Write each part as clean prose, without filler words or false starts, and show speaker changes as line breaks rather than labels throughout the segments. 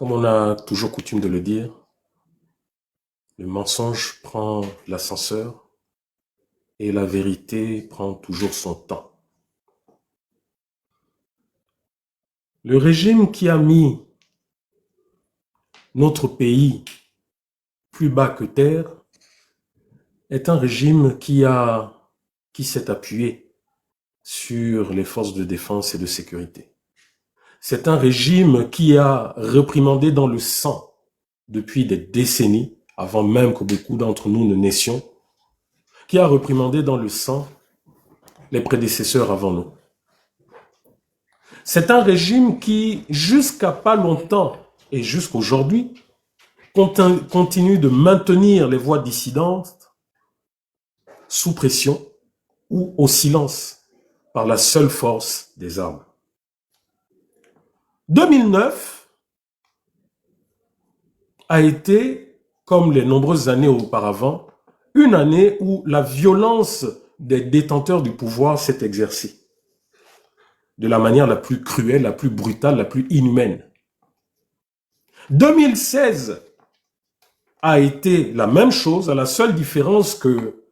Comme on a toujours coutume de le dire, le mensonge prend l'ascenseur et la vérité prend toujours son temps. Le régime qui a mis notre pays plus bas que terre est un régime qui s'est appuyé sur les forces de défense et de sécurité. C'est un régime qui a réprimandé dans le sang depuis des décennies, avant même que beaucoup d'entre nous ne naissions, qui a réprimandé dans le sang les prédécesseurs avant nous. C'est un régime qui, jusqu'à pas longtemps et jusqu'aujourd'hui, continue de maintenir les voix dissidentes sous pression ou au silence par la seule force des armes. 2009 a été, comme les nombreuses années auparavant, une année où la violence des détenteurs du pouvoir s'est exercée de la manière la plus cruelle, la plus brutale, la plus inhumaine. 2016 a été la même chose, à la seule différence que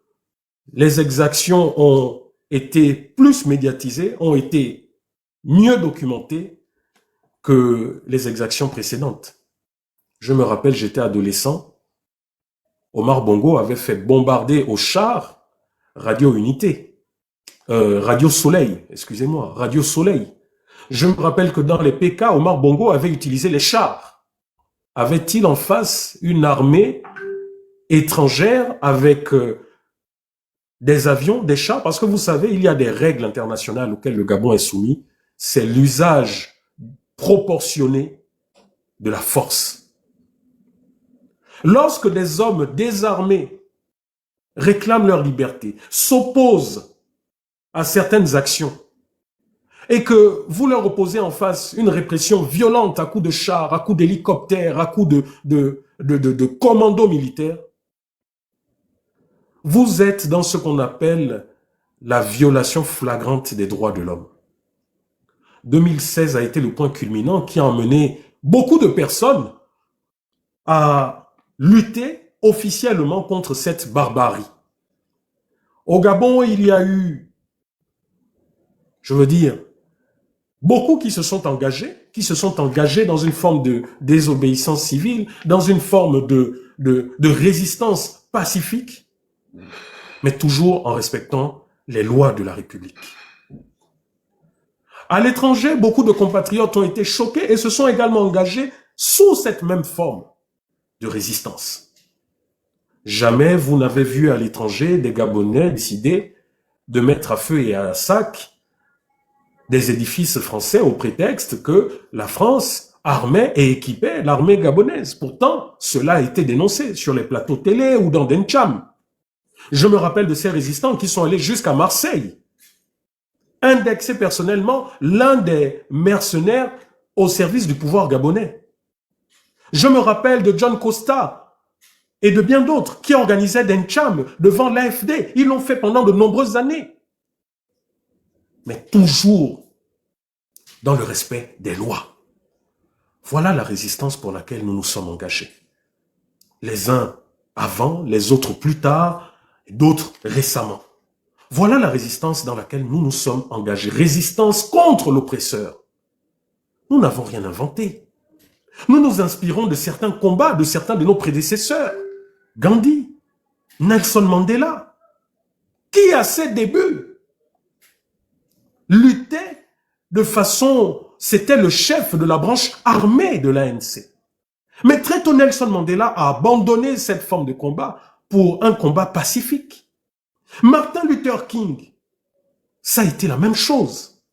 les exactions ont été plus médiatisées, ont été mieux documentées que les exactions précédentes. Je me rappelle, j'étais adolescent, Omar Bongo avait fait bombarder au char Radio Unité, Radio Soleil, excusez-moi, Radio Soleil. Je me rappelle que dans les PK, Omar Bongo avait utilisé les chars. Avait-il en face une armée étrangère avec des avions, des chars? Parce que vous savez, il y a des règles internationales auxquelles le Gabon est soumis. C'est l'usage proportionné de la force. Lorsque des hommes désarmés réclament leur liberté, s'opposent à certaines actions, et que vous leur opposez en face une répression violente à coups de chars, à coups d'hélicoptères, à coups de commandos militaires, vous êtes dans ce qu'on appelle la violation flagrante des droits de l'homme. 2016 a été le point culminant qui a emmené beaucoup de personnes à lutter officiellement contre cette barbarie. Au Gabon, il y a eu, je veux dire, beaucoup qui se sont engagés dans une forme de désobéissance civile, dans une forme de résistance pacifique, mais toujours en respectant les lois de la République. À l'étranger, beaucoup de compatriotes ont été choqués et se sont également engagés sous cette même forme de résistance. Jamais vous n'avez vu à l'étranger des Gabonais décider de mettre à feu et à sac des édifices français au prétexte que la France armait et équipait l'armée gabonaise. Pourtant, cela a été dénoncé sur les plateaux télé ou dans Dencham. Je me rappelle de ces résistants qui sont allés jusqu'à Marseille, indexer personnellement l'un des mercenaires au service du pouvoir gabonais. Je me rappelle de John Costa et de bien d'autres qui organisaient Dencham devant l'AFD. Ils l'ont fait pendant de nombreuses années. Mais toujours dans le respect des lois. Voilà la résistance pour laquelle nous nous sommes engagés. Les uns avant, les autres plus tard, d'autres récemment. Voilà la résistance dans laquelle nous nous sommes engagés. Résistance contre l'oppresseur. Nous n'avons rien inventé. Nous nous inspirons de certains combats de certains de nos prédécesseurs. Gandhi, Nelson Mandela, qui à ses débuts luttait de façon... C'était le chef de la branche armée de l'ANC. Mais très tôt, Nelson Mandela a abandonné cette forme de combat pour un combat pacifique. Martin Luther King, ça a été la même chose.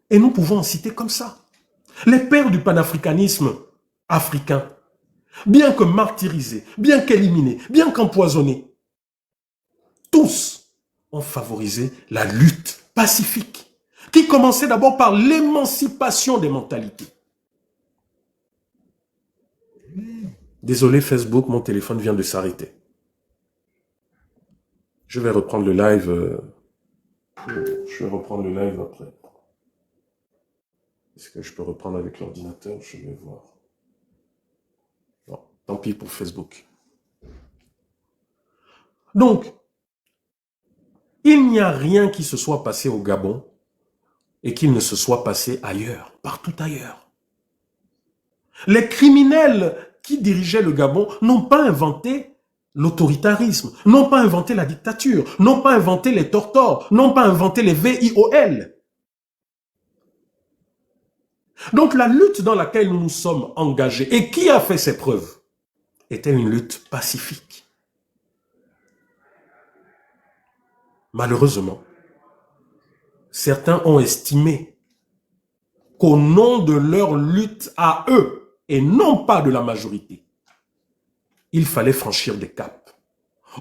Et nous pouvons en citer comme ça. Les pères du panafricanisme africain, bien que martyrisés, bien qu'éliminés, bien qu'empoisonnés, tous ont favorisé la lutte pacifique, qui commençait d'abord par l'émancipation des mentalités. Désolé Facebook, mon téléphone vient de s'arrêter. Je vais reprendre le live. Je vais reprendre le live après. Est-ce que je peux reprendre avec l'ordinateur? Je vais voir. Tant pis pour Facebook. Donc, il n'y a rien qui se soit passé au Gabon et qu'il ne se soit passé ailleurs, partout ailleurs. Les criminels qui dirigeaient le Gabon n'ont pas inventé l'autoritarisme, n'ont pas inventé la dictature, n'ont pas inventé les tortors, n'ont pas inventé les VIOL. Donc la lutte dans laquelle nous nous sommes engagés et qui a fait ses preuves était une lutte pacifique. Malheureusement, certains ont estimé qu'au nom de leur lutte à eux et non pas de la majorité, il fallait franchir des caps.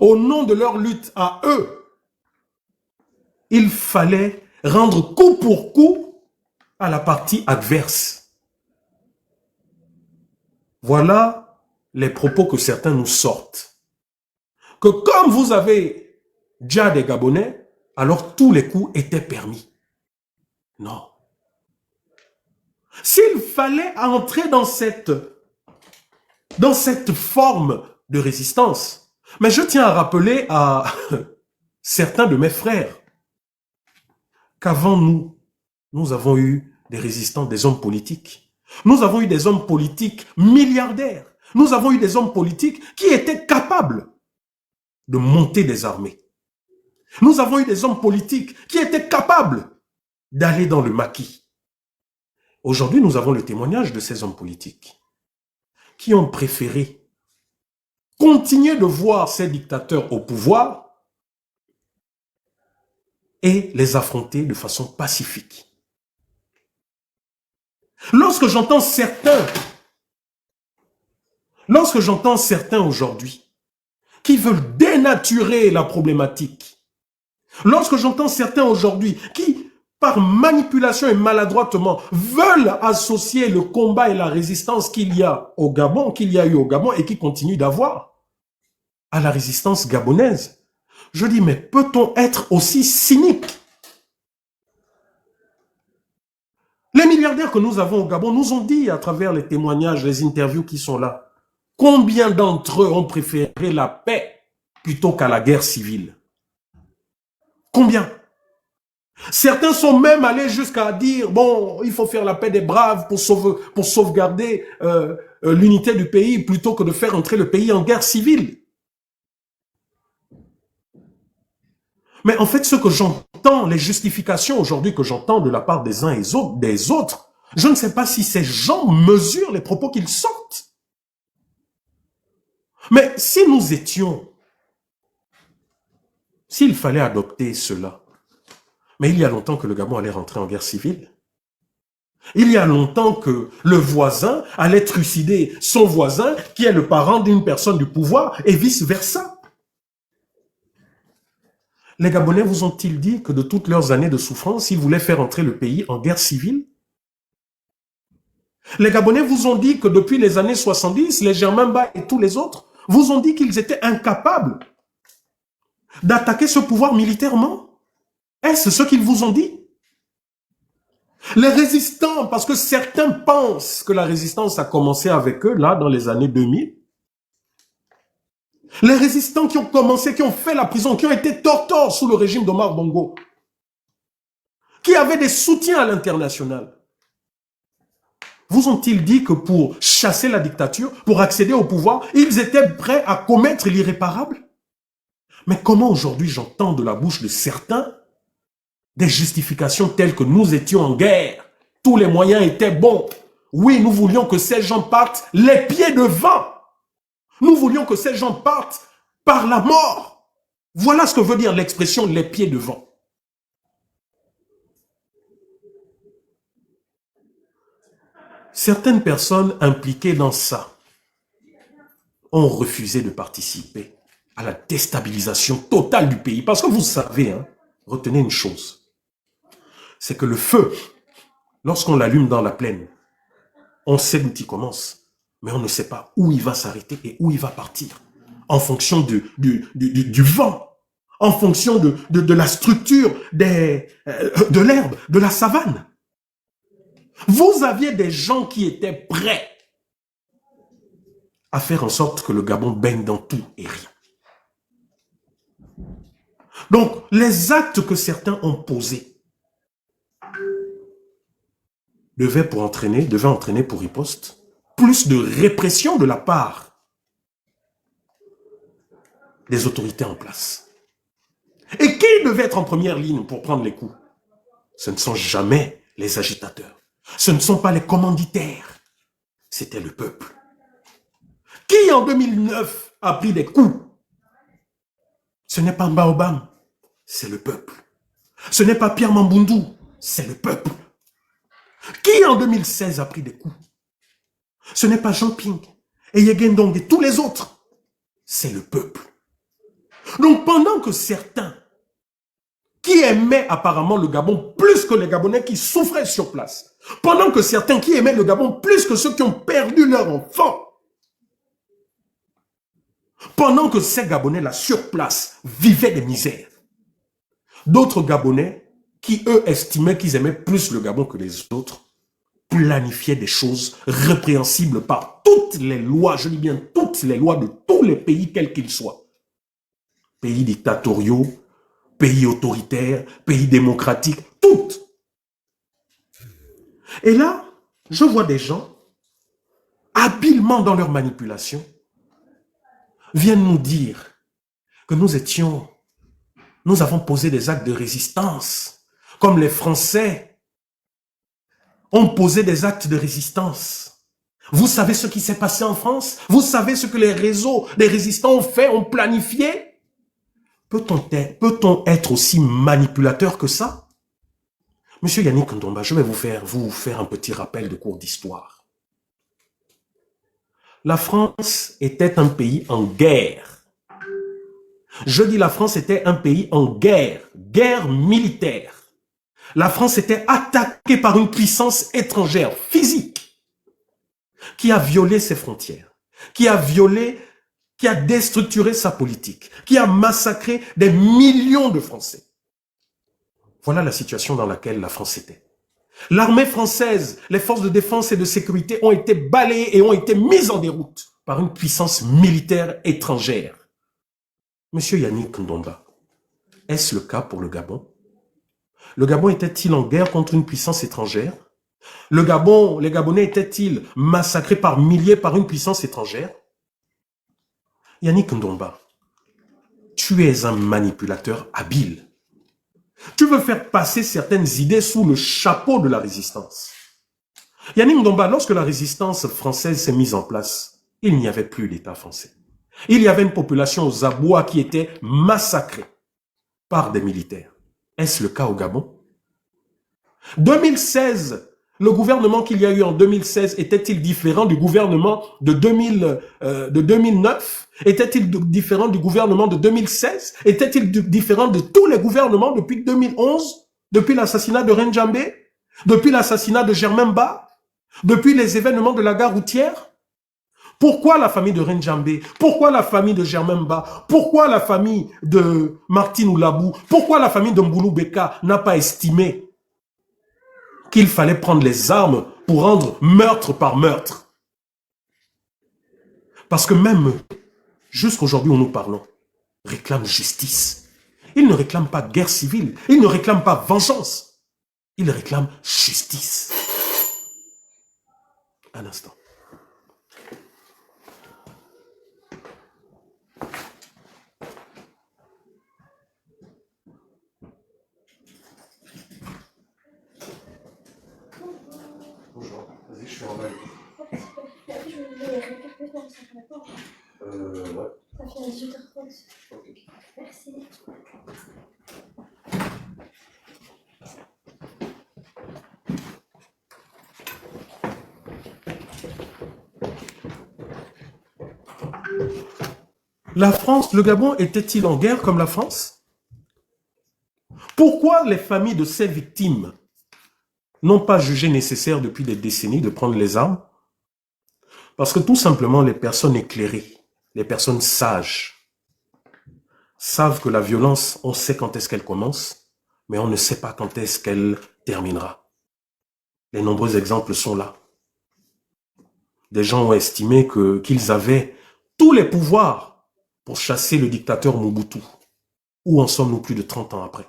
Au nom de leur lutte à eux, il fallait rendre coup pour coup à la partie adverse. Voilà les propos que certains nous sortent. Que comme vous avez déjà des Gabonais, alors tous les coups étaient permis. Non. S'il fallait entrer dans cette forme de résistance, mais je tiens à rappeler à certains de mes frères qu'avant nous avons eu des résistants, des hommes politiques. Nous avons eu des hommes politiques milliardaires. Nous avons eu des hommes politiques qui étaient capables de monter des armées. Nous avons eu des hommes politiques qui étaient capables d'aller dans le maquis. Aujourd'hui, nous avons le témoignage de ces hommes politiques qui ont préféré continuer de voir ces dictateurs au pouvoir et les affronter de façon pacifique. Lorsque j'entends certains aujourd'hui qui veulent dénaturer la problématique, lorsque j'entends certains aujourd'hui qui, par manipulation et maladroitement, veulent associer le combat et la résistance qu'il y a au Gabon, qu'il y a eu au Gabon et qui continue d'avoir, à la résistance gabonaise, je dis, mais peut-on être aussi cynique? Les milliardaires que nous avons au Gabon nous ont dit à travers les témoignages, les interviews qui sont là, combien d'entre eux ont préféré la paix plutôt qu'à la guerre civile? Combien? Certains sont même allés jusqu'à dire, bon, il faut faire la paix des braves pour sauvegarder l'unité du pays plutôt que de faire entrer le pays en guerre civile. Mais en fait, ce que j'entends, les justifications aujourd'hui que j'entends de la part des uns et des autres, je ne sais pas si ces gens mesurent les propos qu'ils sortent. Mais si nous étions, s'il fallait adopter cela, mais il y a longtemps que le Gabon allait rentrer en guerre civile. Il y a longtemps que le voisin allait trucider son voisin qui est le parent d'une personne du pouvoir et vice-versa. Les Gabonais vous ont-ils dit que de toutes leurs années de souffrance, ils voulaient faire entrer le pays en guerre civile? Les Gabonais vous ont dit que depuis les années 70, les Germains Ba et tous les autres vous ont dit qu'ils étaient incapables d'attaquer ce pouvoir militairement? Est-ce ce qu'ils vous ont dit? Les résistants, parce que certains pensent que la résistance a commencé avec eux, là, dans les années 2000, les résistants qui ont commencé, qui ont fait la prison, qui ont été torteurs sous le régime d'Omar Bongo, qui avaient des soutiens à l'international, vous ont-ils dit que pour chasser la dictature, pour accéder au pouvoir, ils étaient prêts à commettre l'irréparable? Mais comment aujourd'hui j'entends de la bouche de certains des justifications telles que nous étions en guerre, tous les moyens étaient bons. Oui, nous voulions que ces gens partent les pieds devant. Nous voulions que ces gens partent par la mort. Voilà ce que veut dire l'expression les pieds devant. Certaines personnes impliquées dans ça ont refusé de participer à la déstabilisation totale du pays. Parce que vous savez, hein, retenez une chose, c'est que le feu, lorsqu'on l'allume dans la plaine, on sait d'où il commence. Mais on ne sait pas où il va s'arrêter et où il va partir. En fonction du vent, en fonction de la structure de l'herbe, de la savane. Vous aviez des gens qui étaient prêts à faire en sorte que le Gabon baigne dans tout et rien. Donc, les actes que certains ont posés devaient entraîner pour riposte plus de répression de la part des autorités en place. Et qui devait être en première ligne pour prendre les coups? Ce ne sont jamais les agitateurs. Ce ne sont pas les commanditaires. C'était le peuple. Qui en 2009 a pris des coups? Ce n'est pas Baobam, c'est le peuple. Ce n'est pas Pierre Mambundu, c'est le peuple. Qui en 2016 a pris des coups? Ce n'est pas Jean Ping et Yegendong et tous les autres, c'est le peuple. Donc pendant que certains qui aimaient apparemment le Gabon plus que les Gabonais qui souffraient sur place, pendant que certains qui aimaient le Gabon plus que ceux qui ont perdu leur enfant, pendant que ces Gabonais-là sur place vivaient des misères, d'autres Gabonais qui eux estimaient qu'ils aimaient plus le Gabon que les autres, planifiaient des choses répréhensibles par toutes les lois, je dis bien toutes les lois de tous les pays quels qu'ils soient. Pays dictatoriaux, pays autoritaires, pays démocratiques, toutes. Et là, je vois des gens, habilement dans leur manipulation, viennent nous dire que nous avons posé des actes de résistance, comme les Français ont posé des actes de résistance. Vous savez ce qui s'est passé en France? Vous savez ce que les réseaux des résistants ont fait, ont planifié? Peut-on être aussi manipulateur que ça? Monsieur Yannick Ndomba, je vais vous faire un petit rappel de cours d'histoire. La France était un pays en guerre. Je dis la France était un pays en guerre, guerre militaire. La France était attaquée par une puissance étrangère, physique, qui a violé ses frontières, qui a déstructuré sa politique, qui a massacré des millions de Français. Voilà la situation dans laquelle la France était. L'armée française, les forces de défense et de sécurité ont été balayées et ont été mises en déroute par une puissance militaire étrangère. Monsieur Yannick Ndomba, est-ce le cas pour le Gabon? Le Gabon était-il en guerre contre une puissance étrangère? Les Gabonais étaient-ils massacrés par milliers par une puissance étrangère? Yannick Ndomba, tu es un manipulateur habile. Tu veux faire passer certaines idées sous le chapeau de la résistance. Yannick Ndomba, lorsque la résistance française s'est mise en place, il n'y avait plus d'État français. Il y avait une population aux abois qui était massacrée par des militaires. Est-ce le cas au Gabon? 2016, le gouvernement qu'il y a eu en 2016 était-il différent du gouvernement de 2009? Était-il différent du gouvernement de 2016? Était-il différent de tous les gouvernements depuis 2011? Depuis l'assassinat de Renjambe? Depuis l'assassinat de Germain Ba? Depuis les événements de la gare routière? Pourquoi la famille de Renjambe? Pourquoi la famille de Germain Ba? Pourquoi la famille de Martine Oulabou? Pourquoi la famille de Mboulou Beka n'a pas estimé qu'il fallait prendre les armes pour rendre meurtre par meurtre? Parce que même jusqu'aujourd'hui où nous parlons, réclament justice. Ils ne réclament pas guerre civile. Ils ne réclament pas vengeance. Ils réclament justice. Un instant. Bonjour. Vas-y, je suis en bas. Ouais.
Ça fait 18h30. Ok. Merci.
La France, le Gabon était-il en guerre comme la France? Pourquoi les familles de ces victimes n'ont pas jugé nécessaire depuis des décennies de prendre les armes? Parce que tout simplement, les personnes éclairées, les personnes sages, savent que la violence, on sait quand est-ce qu'elle commence, mais on ne sait pas quand est-ce qu'elle terminera. Les nombreux exemples sont là. des gens ont estimé qu'ils avaient tous les pouvoirs pour chasser le dictateur Mobutu. Où en sommes-nous plus de 30 ans après?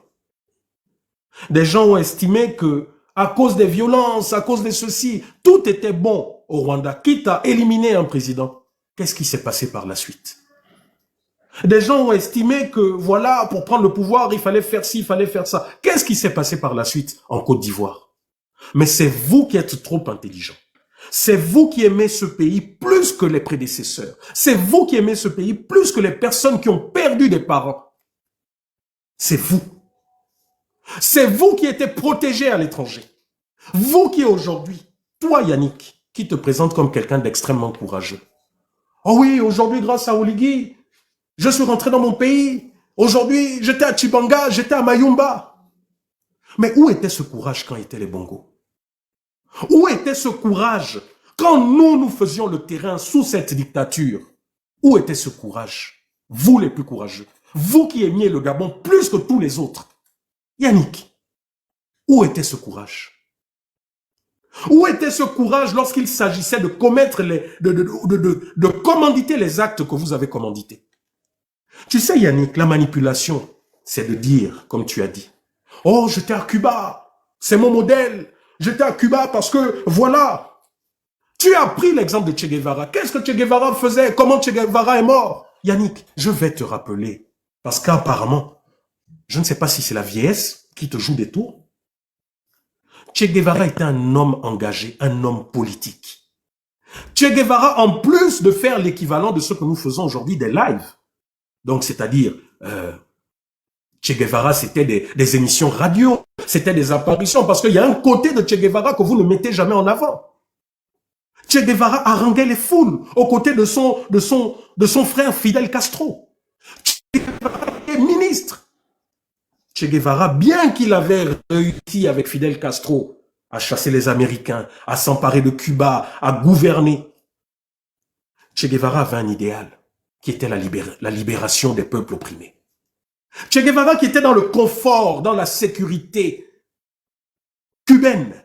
Des gens ont estimé que, à cause des violences, à cause de ceci, tout était bon au Rwanda, quitte à éliminer un président. Qu'est-ce qui s'est passé par la suite? Des gens ont estimé que, voilà, pour prendre le pouvoir, il fallait faire ci, il fallait faire ça. Qu'est-ce qui s'est passé par la suite en Côte d'Ivoire? Mais c'est vous qui êtes trop intelligents. C'est vous qui aimez ce pays plus que les prédécesseurs. C'est vous qui aimez ce pays plus que les personnes qui ont perdu des parents. C'est vous. C'est vous qui étiez protégés à l'étranger. Vous qui aujourd'hui, toi Yannick, qui te présente comme quelqu'un d'extrêmement courageux. Oh oui, aujourd'hui grâce à Oligui, je suis rentré dans mon pays. Aujourd'hui, j'étais à Chibanga, j'étais à Mayumba. Mais où était ce courage quand étaient les bongos? Où était ce courage quand nous faisions le terrain sous cette dictature? Où était ce courage? Vous les plus courageux. Vous qui aimiez le Gabon plus que tous les autres. Yannick, où était ce courage? Où était ce courage lorsqu'il s'agissait de commettre de commanditer les actes que vous avez commandités? Tu sais Yannick, la manipulation, c'est de dire, comme tu as dit, oh j'étais à Cuba, c'est mon modèle, j'étais à Cuba parce que voilà. Tu as pris l'exemple de Che Guevara. Qu'est-ce que Che Guevara faisait? Comment Che Guevara est mort? Yannick, je vais te rappeler, parce qu'apparemment, je ne sais pas si c'est la vieillesse qui te joue des tours. Che Guevara était un homme engagé, un homme politique. Che Guevara, en plus de faire l'équivalent de ce que nous faisons aujourd'hui, des lives, donc c'est-à-dire, Che Guevara, c'était des émissions radio, c'était des apparitions, parce qu'il y a un côté de Che Guevara que vous ne mettez jamais en avant. Che Guevara haranguait les foules aux côtés de son frère Fidel Castro. Che Guevara était ministre. Che Guevara, bien qu'il avait réussi avec Fidel Castro à chasser les Américains, à s'emparer de Cuba, à gouverner, Che Guevara avait un idéal qui était la libération des peuples opprimés. Che Guevara qui était dans le confort, dans la sécurité cubaine,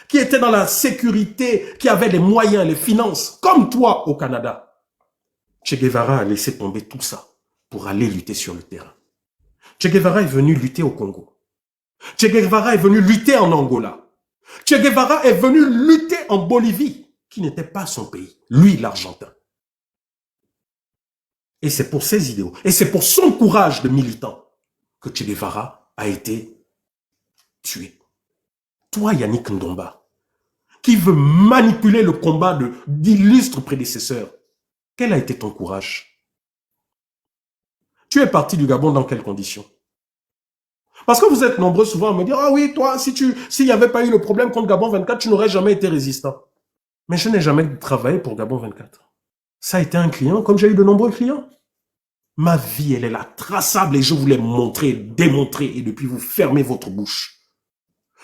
qui était dans la sécurité, qui avait les moyens, les finances, comme toi au Canada. Che Guevara a laissé tomber tout ça pour aller lutter sur le terrain. Che Guevara est venu lutter au Congo. Che Guevara est venu lutter en Angola. Che Guevara est venu lutter en Bolivie, qui n'était pas son pays, lui l'Argentin. Et c'est pour ses idéaux, et c'est pour son courage de militant que Che Guevara a été tué. Toi, Yannick Ndomba, qui veut manipuler le combat d'illustres prédécesseurs, quel a été ton courage? Tu es parti du Gabon dans quelles conditions? Parce que vous êtes nombreux souvent à me dire, ah oui, toi, s'il n'y avait pas eu le problème contre Gabon 24, tu n'aurais jamais été résistant. Mais je n'ai jamais travaillé pour Gabon 24. Ça a été un client, comme j'ai eu de nombreux clients. Ma vie, elle est là, traçable, et je voulais montrer, démontrer, et depuis vous fermez votre bouche.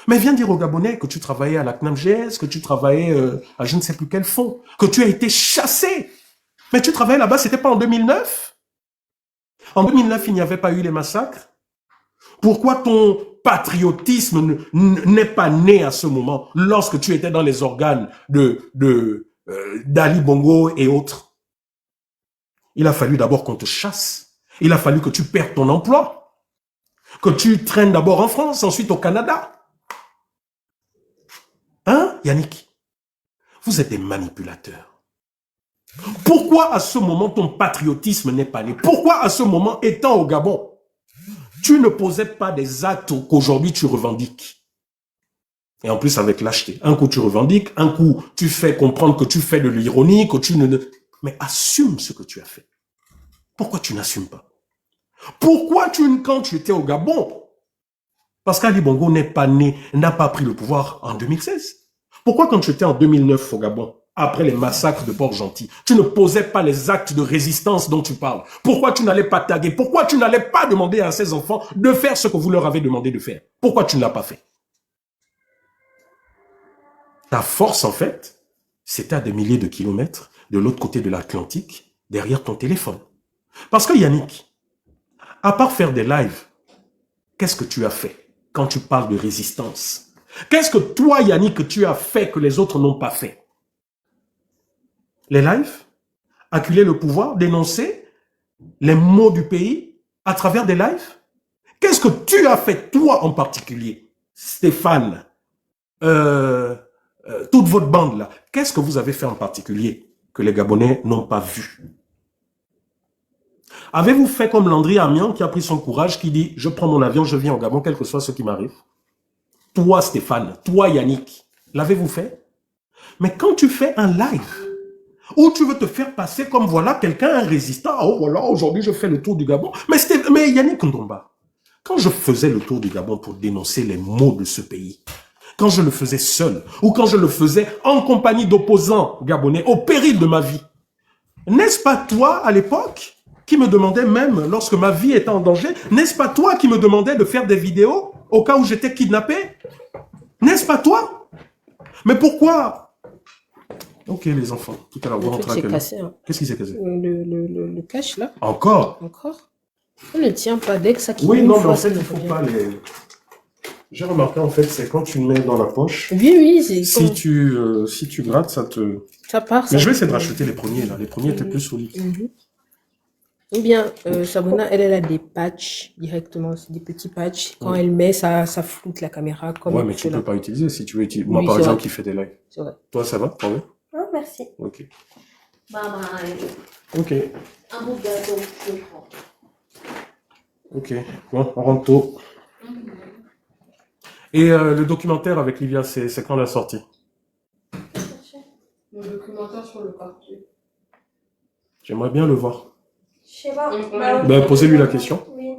Mais viens dire aux Gabonais que tu travaillais à la CNAMGS, que tu travaillais à je ne sais plus quel fonds, que tu as été chassé. Mais tu travaillais là-bas, c'était pas en 2009? En 2009, il n'y avait pas eu les massacres. Pourquoi ton patriotisme n'est pas né à ce moment, lorsque tu étais dans les organes d'Ali Bongo et autres? Il a fallu d'abord qu'on te chasse. Il a fallu que tu perdes ton emploi. Que tu traînes d'abord en France, ensuite au Canada. Hein, Yannick? Vous êtes des manipulateurs. Pourquoi à ce moment ton patriotisme n'est pas né? Pourquoi à ce moment, étant au Gabon, tu ne posais pas des actes qu'aujourd'hui tu revendiques? Et en plus avec lâcheté. Un coup tu revendiques, un coup tu fais comprendre que tu fais de l'ironie, que tu ne... Mais assume ce que tu as fait. Pourquoi tu n'assumes pas? Pourquoi quand tu étais au Gabon? Parce qu'Ali Bongo n'est pas né, n'a pas pris le pouvoir en 2016. Pourquoi quand tu étais en 2009 au Gabon, après les massacres de Port-Gentil, tu ne posais pas les actes de résistance dont tu parles? Pourquoi tu n'allais pas taguer? Pourquoi tu n'allais pas demander à ces enfants de faire ce que vous leur avez demandé de faire? Pourquoi tu ne l'as pas fait? Ta force, en fait, c'était à des milliers de kilomètres de l'autre côté de l'Atlantique, derrière ton téléphone. Parce que Yannick, à part faire des lives, qu'est-ce que tu as fait quand tu parles de résistance? Qu'est-ce que toi, Yannick, tu as fait que les autres n'ont pas fait? les lives, acculer le pouvoir, dénoncer les maux du pays à travers des lives? Qu'est-ce que tu as fait, toi en particulier, Stéphane, toute votre bande là, qu'est-ce que vous avez fait en particulier que les Gabonais n'ont pas vu? Avez-vous fait comme Landry Amian qui a pris son courage, qui dit « Je prends mon avion, je viens au Gabon, quel que soit ce qui m'arrive » Toi, Stéphane, toi, Yannick, l'avez-vous fait? Mais quand tu fais un live où tu veux te faire passer comme voilà quelqu'un, un résistant, oh voilà, aujourd'hui je fais le tour du Gabon. Mais Yannick Ndomba, quand je faisais le tour du Gabon pour dénoncer les maux de ce pays, quand je le faisais seul, ou quand je le faisais en compagnie d'opposants gabonais, au péril de ma vie, n'est-ce pas toi, à l'époque, qui me demandais même, lorsque ma vie était en danger, n'est-ce pas toi qui me demandais de faire des vidéos au cas où j'étais kidnappé? N'est-ce pas toi? Mais pourquoi? Ok, les enfants, tout à l'heure, on rentre à quelle heure?
Hein.
Qu'est-ce qui s'est cassé?
Le cache, là.
Encore?
On ne tient pas dès que ça quitte.
Oui, non, mais en fait, il ne faut pas les... J'ai remarqué, en fait, c'est quand tu le mets dans la poche.
Oui, c'est
si tu grattes, ça te...
Ça part.
Mais je vais essayer de racheter les premiers, là. Les premiers étaient plus solides.
Ou bien, Sabona, elle a des patchs directement, c'est des petits patchs. Quand elle met, ça floute la caméra. Comme
ouais, mais tu ne peux pas utiliser si tu veux utiliser. Moi,
oui,
par exemple,
vrai.
qui fait des lives.
C'est vrai.
Toi, ça va? Pardon?
Oh, merci.
Ok.
Bye bye.
Ok.
Un bout de gâteau, je prends.
Ok. Bon, on rentre tôt. Et le documentaire avec Livia, c'est quand la sortie?
Le documentaire sur le quartier.
J'aimerais bien le voir.
Je sais pas.
Ben, posez-lui la question.
Oui.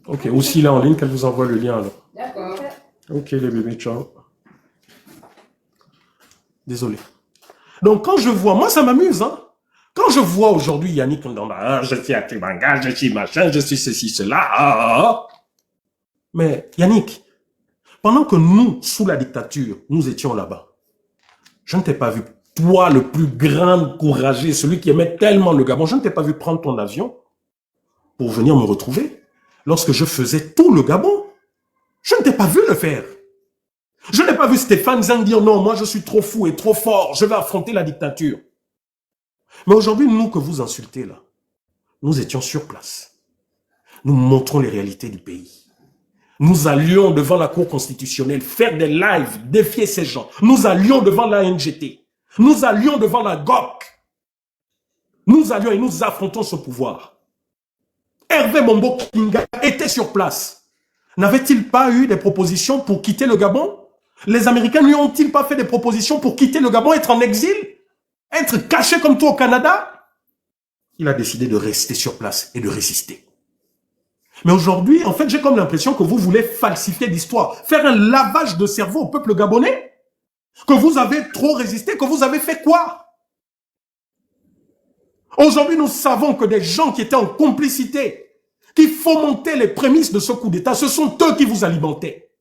Ok. Ou s'il est en ligne, qu'elle vous envoie le lien alors.
D'accord.
Ok, les bébés, ciao. Désolé. Donc, quand je vois, moi, ça m'amuse, hein. Quand je vois aujourd'hui Yannick Ndomba, je suis à Kimanga, je suis machin, je suis ceci, cela. Mais Yannick, pendant que nous, sous la dictature, nous étions là-bas, je ne t'ai pas vu, toi, le plus grand courageux, celui qui aimait tellement le Gabon, je ne t'ai pas vu prendre ton avion pour venir me retrouver lorsque je faisais tout le Gabon. Je ne t'ai pas vu le faire. Je n'ai pas vu Stéphane Zeng dire non, moi je suis trop fou et trop fort, je vais affronter la dictature. Mais aujourd'hui, nous que vous insultez là, nous étions sur place. Nous montrons les réalités du pays. Nous allions devant la Cour constitutionnelle faire des lives, défier ces gens. Nous allions devant la NGT. Nous allions devant la GOC. Nous allions et nous affrontons ce pouvoir. Hervé Mombo Kinga était sur place. N'avait-il pas eu des propositions pour quitter le Gabon? Les Américains lui ont-ils pas fait des propositions pour quitter le Gabon, être en exil? Être caché comme toi au Canada? Il a décidé de rester sur place et de résister. Mais aujourd'hui, en fait, j'ai comme l'impression que vous voulez falsifier l'histoire, faire un lavage de cerveau au peuple gabonais, que vous avez trop résisté, que vous avez fait quoi? Aujourd'hui, nous savons que des gens qui étaient en complicité, qui fomentaient les prémices de ce coup d'État, ce sont eux qui vous alimentaient.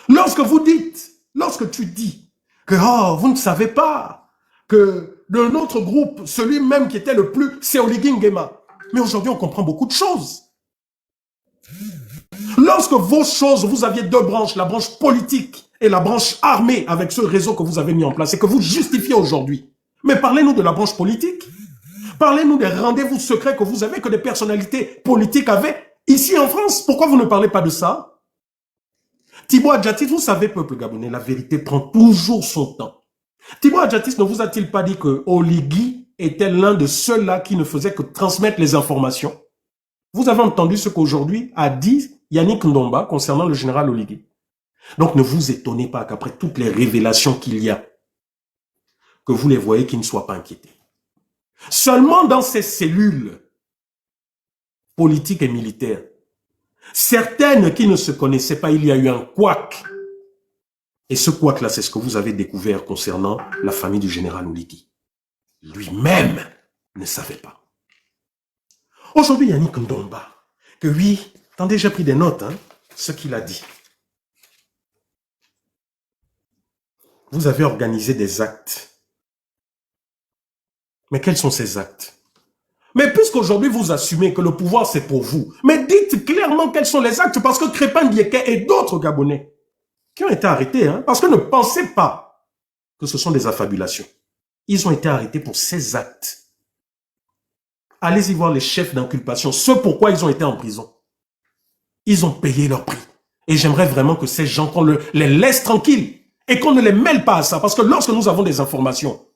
Lorsque tu dis que oh, vous ne savez pas que de notre groupe, celui même qui était le plus, c'est Oligui Nguema. Mais aujourd'hui, on comprend beaucoup de choses. Lorsque vos choses, vous aviez deux branches, la branche politique et la branche armée avec ce réseau que vous avez mis en place et que vous justifiez aujourd'hui. Mais parlez-nous de la branche politique. Parlez-nous des rendez-vous secrets que vous avez, que des personnalités politiques avaient ici en France. Pourquoi vous ne parlez pas de ça? Thibaut Adjatis, vous savez, peuple gabonais, la vérité prend toujours son temps. Thibaut Adjatis ne vous a-t-il pas dit que Oligui était l'un de ceux-là qui ne faisait que transmettre les informations? Vous avez entendu ce qu'aujourd'hui a dit Yannick Ndomba concernant le général Oligui. Donc ne vous étonnez pas qu'après toutes les révélations qu'il y a, que vous les voyez qui ne soient pas inquiétés. Seulement dans ces cellules politiques et militaires, certaines qui ne se connaissaient pas, il y a eu un couac. Et ce couac-là, c'est ce que vous avez découvert concernant la famille du général Oligui. Lui-même ne savait pas. Aujourd'hui, Yannick Ndomba, que oui, attendez, j'ai pris des notes, hein, ce qu'il a dit. Vous avez organisé des actes. Mais quels sont ces actes? Mais puisqu'aujourd'hui vous assumez que le pouvoir c'est pour vous, mais dites clairement quels sont les actes, parce que Crépin Diéké et d'autres Gabonais qui ont été arrêtés, hein, parce que ne pensez pas que ce sont des affabulations. ils ont été arrêtés pour ces actes. Allez-y voir les chefs d'inculpation, ce pourquoi ils ont été en prison. Ils ont payé leur prix. Et j'aimerais vraiment que ces gens, qu'on les laisse tranquilles et qu'on ne les mêle pas à ça. Parce que lorsque nous avons des informations,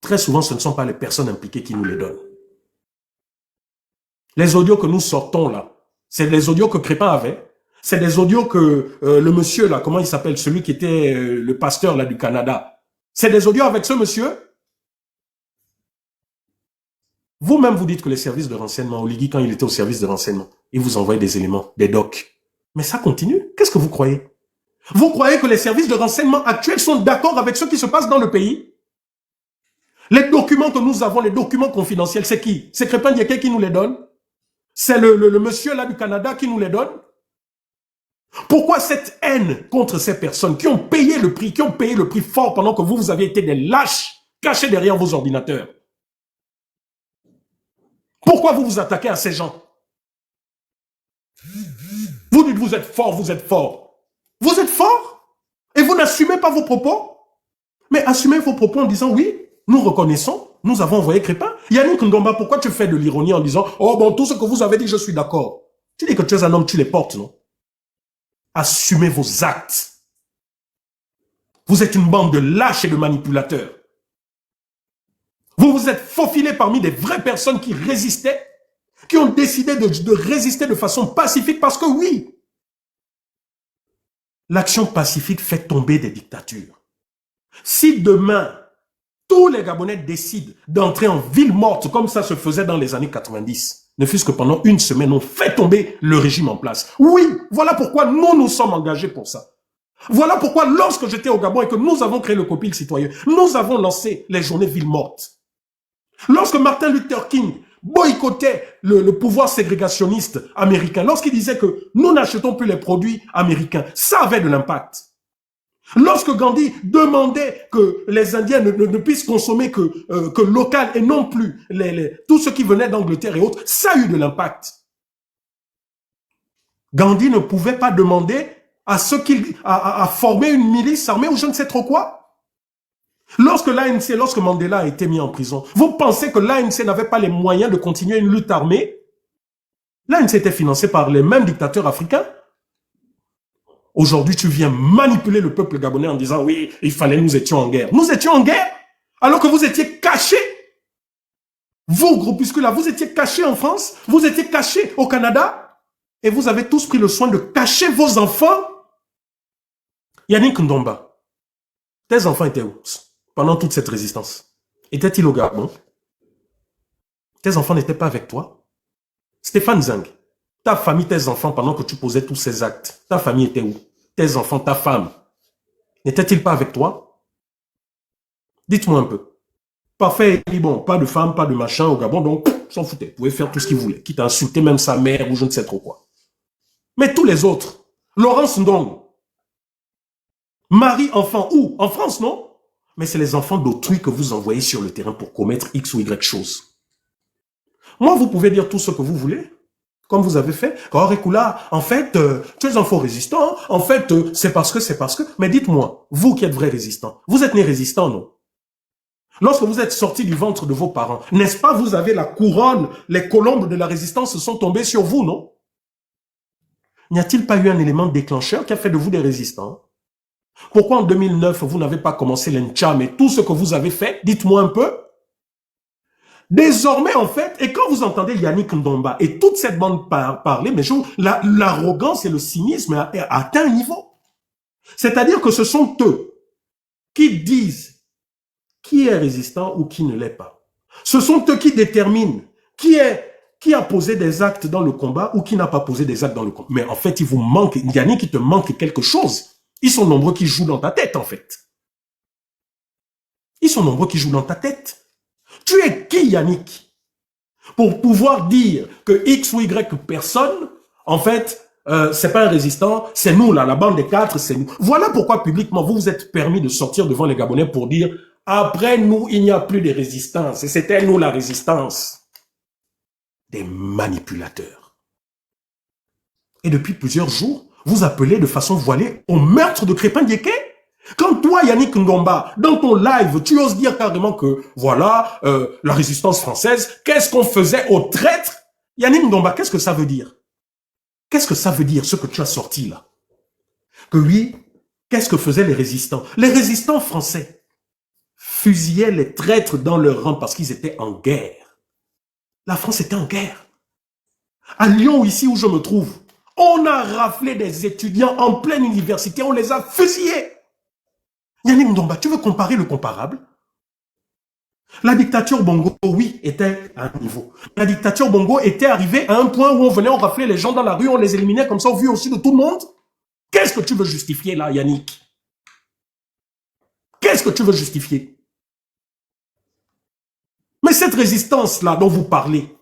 très souvent, ce ne sont pas les personnes impliquées qui nous les donnent. Les audios que nous sortons là, c'est les audios que Crépin avait. C'est des audios que le monsieur là, comment il s'appelle, celui qui était le pasteur là du Canada. C'est des audios avec ce monsieur. Vous-même, vous dites que les services de renseignement, Oligui, quand il était au service de renseignement, il vous envoyait des éléments, des docs. Mais ça continue. Qu'est-ce que vous croyez? Vous croyez que les services de renseignement actuels sont d'accord avec ce qui se passe dans le pays? Les documents que nous avons, les documents confidentiels, c'est qui? C'est Crépin Diéké qui nous les donne? C'est le monsieur là du Canada qui nous les donne? Pourquoi cette haine contre ces personnes qui ont payé le prix fort pendant que vous avez été des lâches cachés derrière vos ordinateurs? Pourquoi vous vous attaquez à ces gens? Vous dites vous êtes fort, vous êtes fort. Vous êtes fort et vous n'assumez pas vos propos? Mais assumez vos propos en disant oui, nous reconnaissons, nous avons envoyé Crépin. Yannick Ndomba, pourquoi tu fais de l'ironie en disant oh bon, tout ce que vous avez dit, je suis d'accord? Tu dis que tu es un homme, tu les portes, non? Assumez vos actes. Vous êtes une bande de lâches et de manipulateurs. Vous vous êtes faufilés parmi des vraies personnes qui résistaient, qui ont décidé de résister de façon pacifique parce que oui, l'action pacifique fait tomber des dictatures. Si demain, tous les Gabonais décident d'entrer en ville morte comme ça se faisait dans les années 90, ne fût-ce que pendant une semaine, on fait tomber le régime en place. Oui, voilà pourquoi nous sommes engagés pour ça. Voilà pourquoi lorsque j'étais au Gabon et que nous avons créé le COPIL citoyen, nous avons lancé les journées ville morte. Lorsque Martin Luther King boycottait le pouvoir ségrégationniste américain, lorsqu'il disait que nous n'achetons plus les produits américains, ça avait de l'impact. Lorsque Gandhi demandait que les Indiens ne puissent consommer que local et non plus tout ce qui venait d'Angleterre et autres, ça a eu de l'impact. Gandhi ne pouvait pas demander à former une milice armée ou je ne sais trop quoi. Lorsque Mandela a été mis en prison, vous pensez que l'ANC n'avait pas les moyens de continuer une lutte armée? L'ANC était financée par les mêmes dictateurs africains. Aujourd'hui, tu viens manipuler le peuple gabonais en disant oui, il fallait, nous étions en guerre. Nous étions en guerre alors que vous étiez cachés. Vos groupuscules-là, vous étiez cachés en France, vous étiez cachés au Canada et vous avez tous pris le soin de cacher vos enfants. Yannick Ndomba, tes enfants étaient où pendant toute cette résistance? Étaient-ils au Gabon? Tes enfants n'étaient pas avec toi? Stéphane Zang, ta famille, tes enfants, pendant que tu posais tous ces actes, ta famille était où? Tes enfants, ta femme, n'étaient-ils pas avec toi? Dites-moi un peu. Parfait, il dit bon, pas de femme, pas de machin au Gabon, donc s'en foutait. Vous pouvez faire tout ce qu'il voulait, quitte à insulter même sa mère ou je ne sais trop quoi. Mais tous les autres, Laurence Ndong, mari, enfant, où? En France, non? Mais c'est les enfants d'autrui que vous envoyez sur le terrain pour commettre X ou Y chose. Moi, vous pouvez dire tout ce que vous voulez, comme vous avez fait. Oh, Ekula, en fait, tu es un faux résistant. En fait, c'est parce que. Mais dites-moi, vous qui êtes vrai résistant, vous êtes né résistant, non? Lorsque vous êtes sorti du ventre de vos parents, n'est-ce pas, vous avez la couronne, les colombes de la résistance sont tombées sur vous, non? N'y a-t-il pas eu un élément déclencheur qui a fait de vous des résistants? Pourquoi en 2009, vous n'avez pas commencé l'Encham et tout ce que vous avez fait? Dites-moi un peu. Désormais, en fait, et quand vous entendez Yannick Ndomba et toute cette bande parler, mais l'arrogance et le cynisme a atteint un niveau. C'est-à-dire que ce sont eux qui disent qui est résistant ou qui ne l'est pas. Ce sont eux qui déterminent qui a posé des actes dans le combat ou qui n'a pas posé des actes dans le combat. Mais en fait, il vous manque, Yannick, il te manque quelque chose. Ils sont nombreux qui jouent dans ta tête, en fait. Ils sont nombreux qui jouent dans ta tête. Tu es qui, Yannick, pour pouvoir dire que X ou Y personne, en fait, c'est pas un résistant, c'est nous, là, la bande des 4, c'est nous. Voilà pourquoi, publiquement, vous vous êtes permis de sortir devant les Gabonais pour dire « Après nous, il n'y a plus de résistance. Et c'était nous, la résistance. » Des manipulateurs. Et depuis plusieurs jours, vous appelez de façon voilée au meurtre de Crépin Diéké. Quand toi, Yannick Ndomba, dans ton live, tu oses dire carrément que, voilà, la résistance française, qu'est-ce qu'on faisait aux traîtres? Yannick Ndomba, qu'est-ce que ça veut dire? Qu'est-ce que ça veut dire, ce que tu as sorti là? Que oui, qu'est-ce que faisaient les résistants? Les résistants français fusillaient les traîtres dans leur rang parce qu'ils étaient en guerre. La France était en guerre. À Lyon, ici où je me trouve, on a raflé des étudiants en pleine université, on les a fusillés. Yannick Ndomba, tu veux comparer le comparable? La dictature Bongo, oui, était à un niveau. La dictature Bongo était arrivée à un point où on venait, on raflait les gens dans la rue, on les éliminait comme ça au vu aussi de tout le monde. Qu'est-ce que tu veux justifier là, Yannick? Qu'est-ce que tu veux justifier? Mais cette résistance-là dont vous parlez,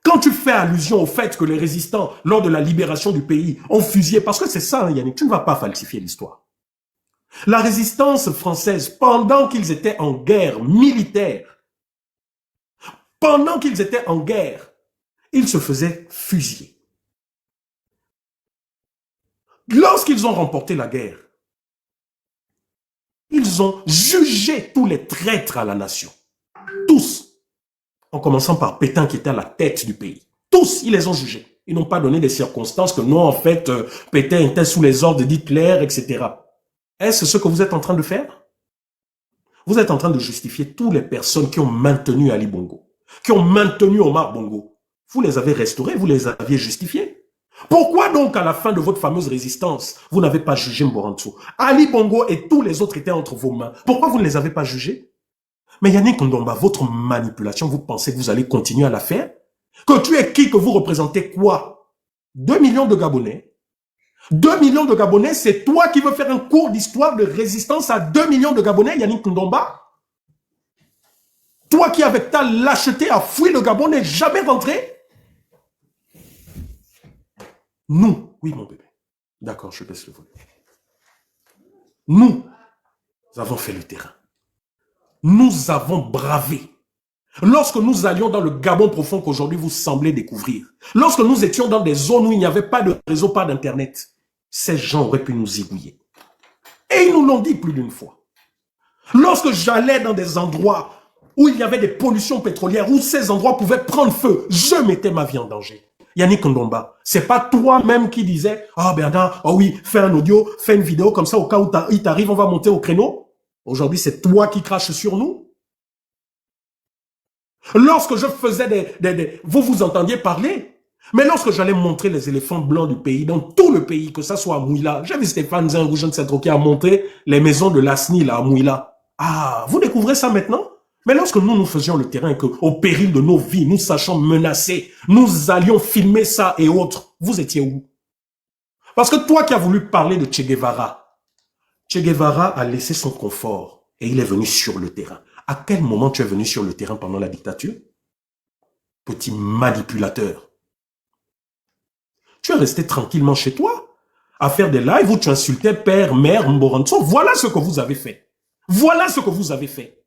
quand tu fais allusion au fait que les résistants, lors de la libération du pays, ont fusillé, parce que c'est ça, hein, Yannick, tu ne vas pas falsifier l'histoire. La résistance française, pendant qu'ils étaient en guerre militaire, ils se faisaient fusiller. Lorsqu'ils ont remporté la guerre, ils ont jugé tous les traîtres à la nation. Tous. En commençant par Pétain qui était à la tête du pays. Tous, ils les ont jugés. Ils n'ont pas donné des circonstances que non, en fait, Pétain était sous les ordres d'Hitler, etc. Est-ce ce que vous êtes en train de faire? Vous êtes en train de justifier toutes les personnes qui ont maintenu Ali Bongo, qui ont maintenu Omar Bongo. Vous les avez restaurés, vous les aviez justifiés. Pourquoi donc, à la fin de votre fameuse résistance, vous n'avez pas jugé Mborantou? Ali Bongo et tous les autres étaient entre vos mains. Pourquoi vous ne les avez pas jugés? Mais Yannick Ndomba, votre manipulation, vous pensez que vous allez continuer à la faire? Que tu es qui, que vous représentez quoi? 2 millions de Gabonais. 2 millions de Gabonais, c'est toi qui veux faire un cours d'histoire de résistance à 2 millions de Gabonais, Yannick Ndomba? Toi qui, avec ta lâcheté, as fui le Gabon, n'est jamais rentré? Nous, oui mon bébé, d'accord, je baisse le volume. Nous avons fait le terrain. Nous avons bravé. Lorsque nous allions dans le Gabon profond qu'aujourd'hui vous semblez découvrir, lorsque nous étions dans des zones où il n'y avait pas de réseau, pas d'internet, ces gens auraient pu nous aiguiller. Et ils nous l'ont dit plus d'une fois. Lorsque j'allais dans des endroits où il y avait des pollutions pétrolières, où ces endroits pouvaient prendre feu, je mettais ma vie en danger. Yannick Ndomba, c'est pas toi-même qui disais « Ah Bernard, oh oui, fais un audio, fais une vidéo, comme ça au cas où il t'arrive, on va monter au créneau. » Aujourd'hui, c'est toi qui craches sur nous. Lorsque je faisais vous vous entendiez parler. Mais lorsque j'allais montrer les éléphants blancs du pays, dans tout le pays, que ça soit à Mouila, j'ai vu Stéphane Zengou, je ne sais trop qui a montré les maisons de l'ASNI là, à Mouila. Ah, vous découvrez ça maintenant? Mais lorsque nous faisions le terrain et qu'au péril de nos vies, nous sachons menacer, nous allions filmer ça et autres, vous étiez où? Parce que toi qui as voulu parler de Che Guevara a laissé son confort et il est venu sur le terrain. À quel moment tu es venu sur le terrain pendant la dictature? Petit manipulateur. Tu es resté tranquillement chez toi à faire des lives où tu insultais père, mère, Mborantou. Voilà ce que vous avez fait. Voilà ce que vous avez fait.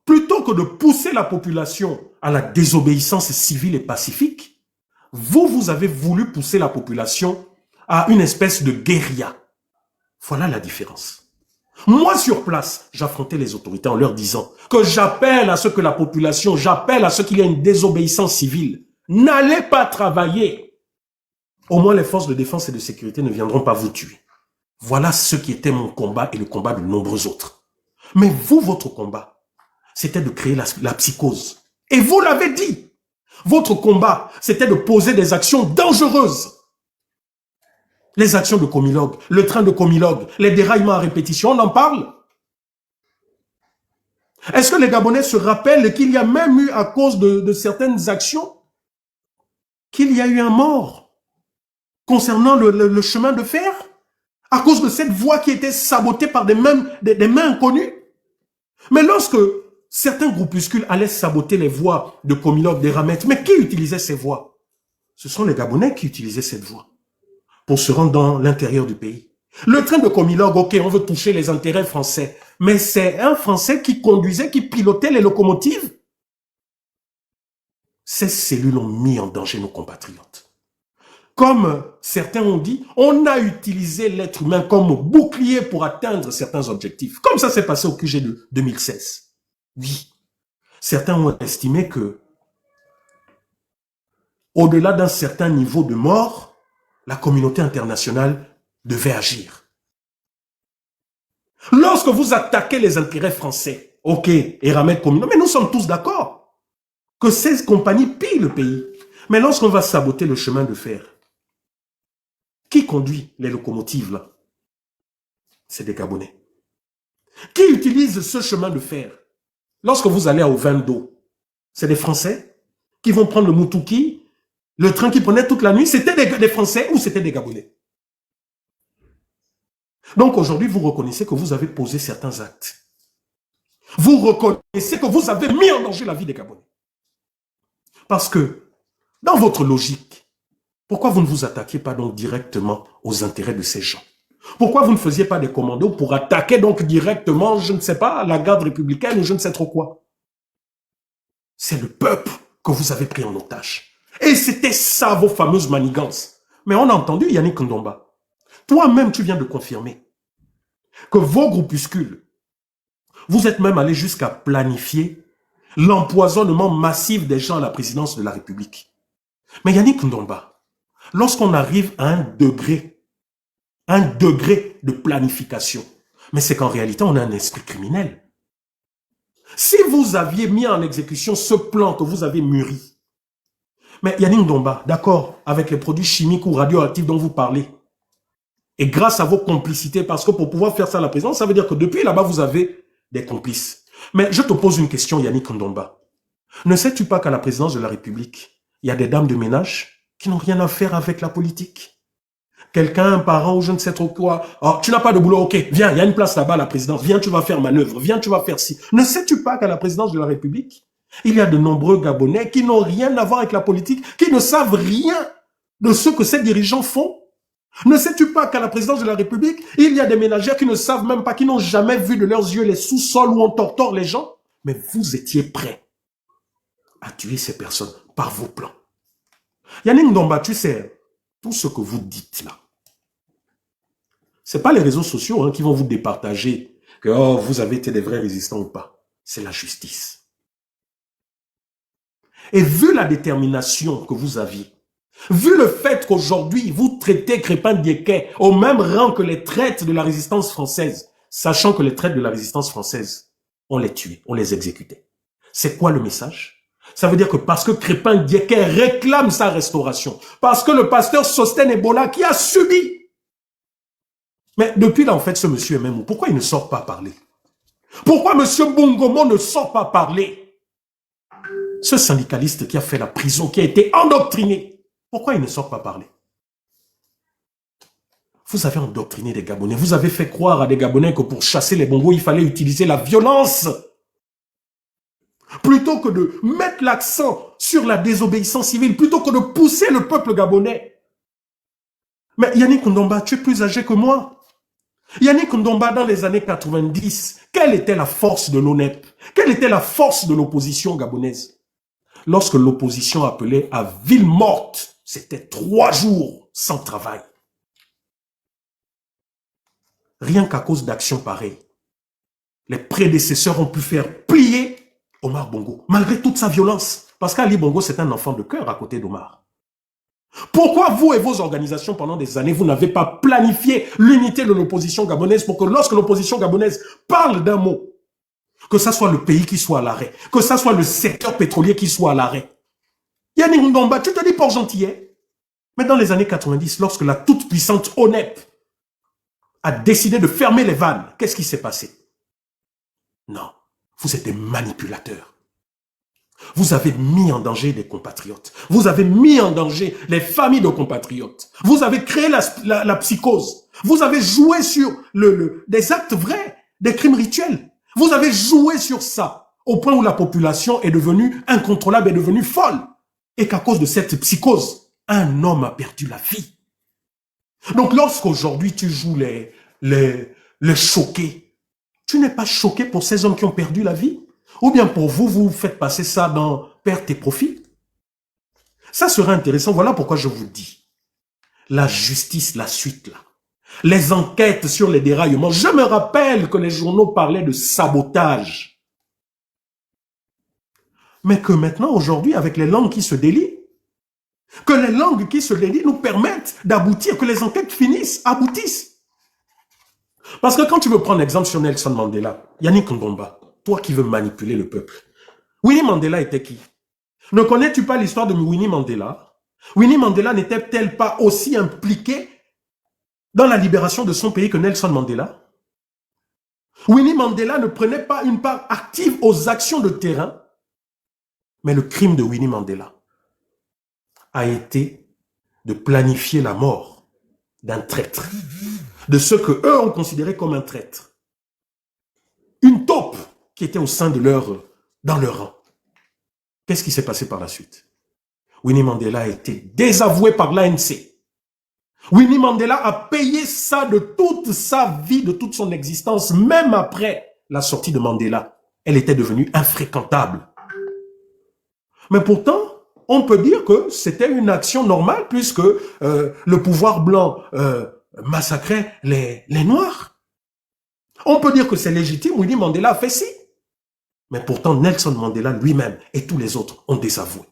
Plutôt que de pousser la population à la désobéissance civile et pacifique, vous avez voulu pousser la population à une espèce de guérilla. Voilà la différence. Moi, sur place, j'affrontais les autorités en leur disant que j'appelle à ce que la population, j'appelle à ce qu'il y ait une désobéissance civile. N'allez pas travailler. Au moins, les forces de défense et de sécurité ne viendront pas vous tuer. Voilà ce qui était mon combat et le combat de nombreux autres. Mais vous, votre combat, c'était de créer la psychose. Et vous l'avez dit. Votre combat, c'était de poser des actions dangereuses. Les actions de Comilog, le train de Comilog, les déraillements à répétition, on en parle. Est-ce que les Gabonais se rappellent qu'il y a même eu, à cause de certaines actions, qu'il y a eu un mort concernant le chemin de fer, à cause de cette voie qui était sabotée par des mains inconnues? Mais lorsque certains groupuscules allaient saboter les voies de Comilog, des Ramettes, mais qui utilisait ces voies? Ce sont les Gabonais qui utilisaient cette voie pour se rendre dans l'intérieur du pays. Le train de Comilog, ok, on veut toucher les intérêts français, mais c'est un Français qui conduisait, qui pilotait les locomotives. Ces cellules ont mis en danger nos compatriotes. comme certains ont dit, on a utilisé l'être humain comme bouclier pour atteindre certains objectifs. Comme ça s'est passé au QG de 2016. Oui. Certains ont estimé que, au-delà d'un certain niveau de mort, la communauté internationale devait agir. Lorsque vous attaquez les intérêts français, ok, Eramet Communaux, mais nous sommes tous d'accord que ces compagnies pillent le pays. Mais lorsqu'on va saboter le chemin de fer, qui conduit les locomotives là? C'est des Gabonais. Qui utilise ce chemin de fer? Lorsque vous allez au Vin d'eau, c'est des Français qui vont prendre le Moutouki, le train qui prenait toute la nuit, c'était des Français ou c'était des Gabonais? Donc aujourd'hui, vous reconnaissez que vous avez posé certains actes. Vous reconnaissez que vous avez mis en danger la vie des Gabonais. Parce que, dans votre logique, pourquoi vous ne vous attaquiez pas donc directement aux intérêts de ces gens? Pourquoi vous ne faisiez pas des commandos pour attaquer donc directement, je ne sais pas, la garde républicaine ou je ne sais trop quoi? C'est le peuple que vous avez pris en otage. Et c'était ça vos fameuses manigances. Mais on a entendu Yannick Ndomba. Toi-même, tu viens de confirmer que vos groupuscules, vous êtes même allé jusqu'à planifier l'empoisonnement massif des gens à la présidence de la République. Mais Yannick Ndomba, lorsqu'on arrive à un degré de planification, mais c'est qu'en réalité, on a un esprit criminel. Si vous aviez mis en exécution ce plan que vous avez mûri, mais Yannick Ndomba, d'accord, avec les produits chimiques ou radioactifs dont vous parlez, et grâce à vos complicités, parce que pour pouvoir faire ça à la présidence, ça veut dire que depuis là-bas, vous avez des complices. Mais je te pose une question, Yannick Ndomba. Ne sais-tu pas qu'à la présidence de la République, il y a des dames de ménage qui n'ont rien à faire avec la politique? Quelqu'un, un parent ou je ne sais trop quoi. Oh, tu n'as pas de boulot, ok, viens, il y a une place là-bas à la présidence. Viens, tu vas faire manœuvre. Viens, tu vas faire ci. Ne sais-tu pas qu'à la présidence de la République, il y a de nombreux Gabonais qui n'ont rien à voir avec la politique, qui ne savent rien de ce que ces dirigeants font? Ne sais-tu pas qu'à la présidence de la République, il y a des ménagères qui ne savent même pas, qui n'ont jamais vu de leurs yeux les sous-sols où on torture les gens? Mais vous étiez prêts à tuer ces personnes par vos plans. Yannick Ndomba, tu sais, tout ce que vous dites là, ce n'est pas les réseaux sociaux qui vont vous départager que oh, vous avez été des vrais résistants ou pas. C'est la justice. Et vu la détermination que vous aviez, vu le fait qu'aujourd'hui, vous traitez Crépin-Diékay au même rang que les traîtres de la résistance française, sachant que les traîtres de la résistance française, on les tuait, on les exécutait. C'est quoi le message? Ça veut dire que parce que Crépin-Diékay réclame sa restauration, parce que le pasteur Sostène Ebola qui a subi. Mais depuis là, en fait, ce monsieur est même où? Pourquoi il ne sort pas parler? Pourquoi monsieur Bongomo ne sort pas parler? Ce syndicaliste qui a fait la prison, qui a été endoctriné, pourquoi il ne sort pas parler? Vous avez endoctriné des Gabonais. Vous avez fait croire à des Gabonais que pour chasser les Bongos, il fallait utiliser la violence. Plutôt que de mettre l'accent sur la désobéissance civile, plutôt que de pousser le peuple gabonais. Mais Yannick Ndomba, tu es plus âgé que moi. Yannick Ndomba, dans les années 90, quelle était la force de l'ONEP? Quelle était la force de l'opposition gabonaise? Lorsque l'opposition appelait à ville morte, c'était 3 jours sans travail. Rien qu'à cause d'actions pareilles, les prédécesseurs ont pu faire plier Omar Bongo, malgré toute sa violence. Parce qu'Ali Bongo, c'est un enfant de cœur à côté d'Omar. Pourquoi vous et vos organisations, pendant des années, vous n'avez pas planifié l'unité de l'opposition gabonaise pour que lorsque l'opposition gabonaise parle d'un mot, que ça soit le pays qui soit à l'arrêt, que ça soit le secteur pétrolier qui soit à l'arrêt? Yannick Ndomba, tu te dis pour gentillet. Mais dans les années 90, lorsque la toute-puissante ONEP a décidé de fermer les vannes, qu'est-ce qui s'est passé? Non, vous êtes des manipulateurs. Vous avez mis en danger des compatriotes. Vous avez mis en danger les familles de compatriotes. Vous avez créé la psychose. Vous avez joué sur des actes vrais, des crimes rituels. Vous avez joué sur ça, au point où la population est devenue incontrôlable, est devenue folle. Et qu'à cause de cette psychose, un homme a perdu la vie. Donc lorsqu'aujourd'hui tu joues les choqués, tu n'es pas choqué pour ces hommes qui ont perdu la vie? Ou bien pour vous, vous faites passer ça dans perte et profit? Ça serait intéressant. Voilà pourquoi je vous dis. la justice, la suite là. Les enquêtes sur les déraillements. Je me rappelle que les journaux parlaient de sabotage. Mais que maintenant, aujourd'hui, avec les langues qui se délient, que les langues qui se délient nous permettent d'aboutir, que les enquêtes finissent, aboutissent. Parce que quand tu veux prendre l'exemple sur Nelson Mandela, Yannick Ngomba, toi qui veux manipuler le peuple, Winnie Mandela était qui? Ne connais-tu pas l'histoire de Winnie Mandela? Winnie Mandela n'était-elle pas aussi impliquée dans la libération de son pays que Nelson Mandela? Winnie Mandela ne prenait pas une part active aux actions de terrain, mais le crime de Winnie Mandela a été de planifier la mort d'un traître, de ce que eux ont considéré comme un traître. Une taupe qui était au sein de dans leur rang. Qu'est-ce qui s'est passé par la suite? Winnie Mandela a été désavoué par l'ANC. Winnie Mandela a payé ça de toute sa vie, de toute son existence, même après la sortie de Mandela. Elle était devenue infréquentable. Mais pourtant, on peut dire que c'était une action normale puisque le pouvoir blanc massacrait les Noirs. On peut dire que c'est légitime, Winnie Mandela a fait ci. Mais pourtant, Nelson Mandela lui-même et tous les autres ont désavoué.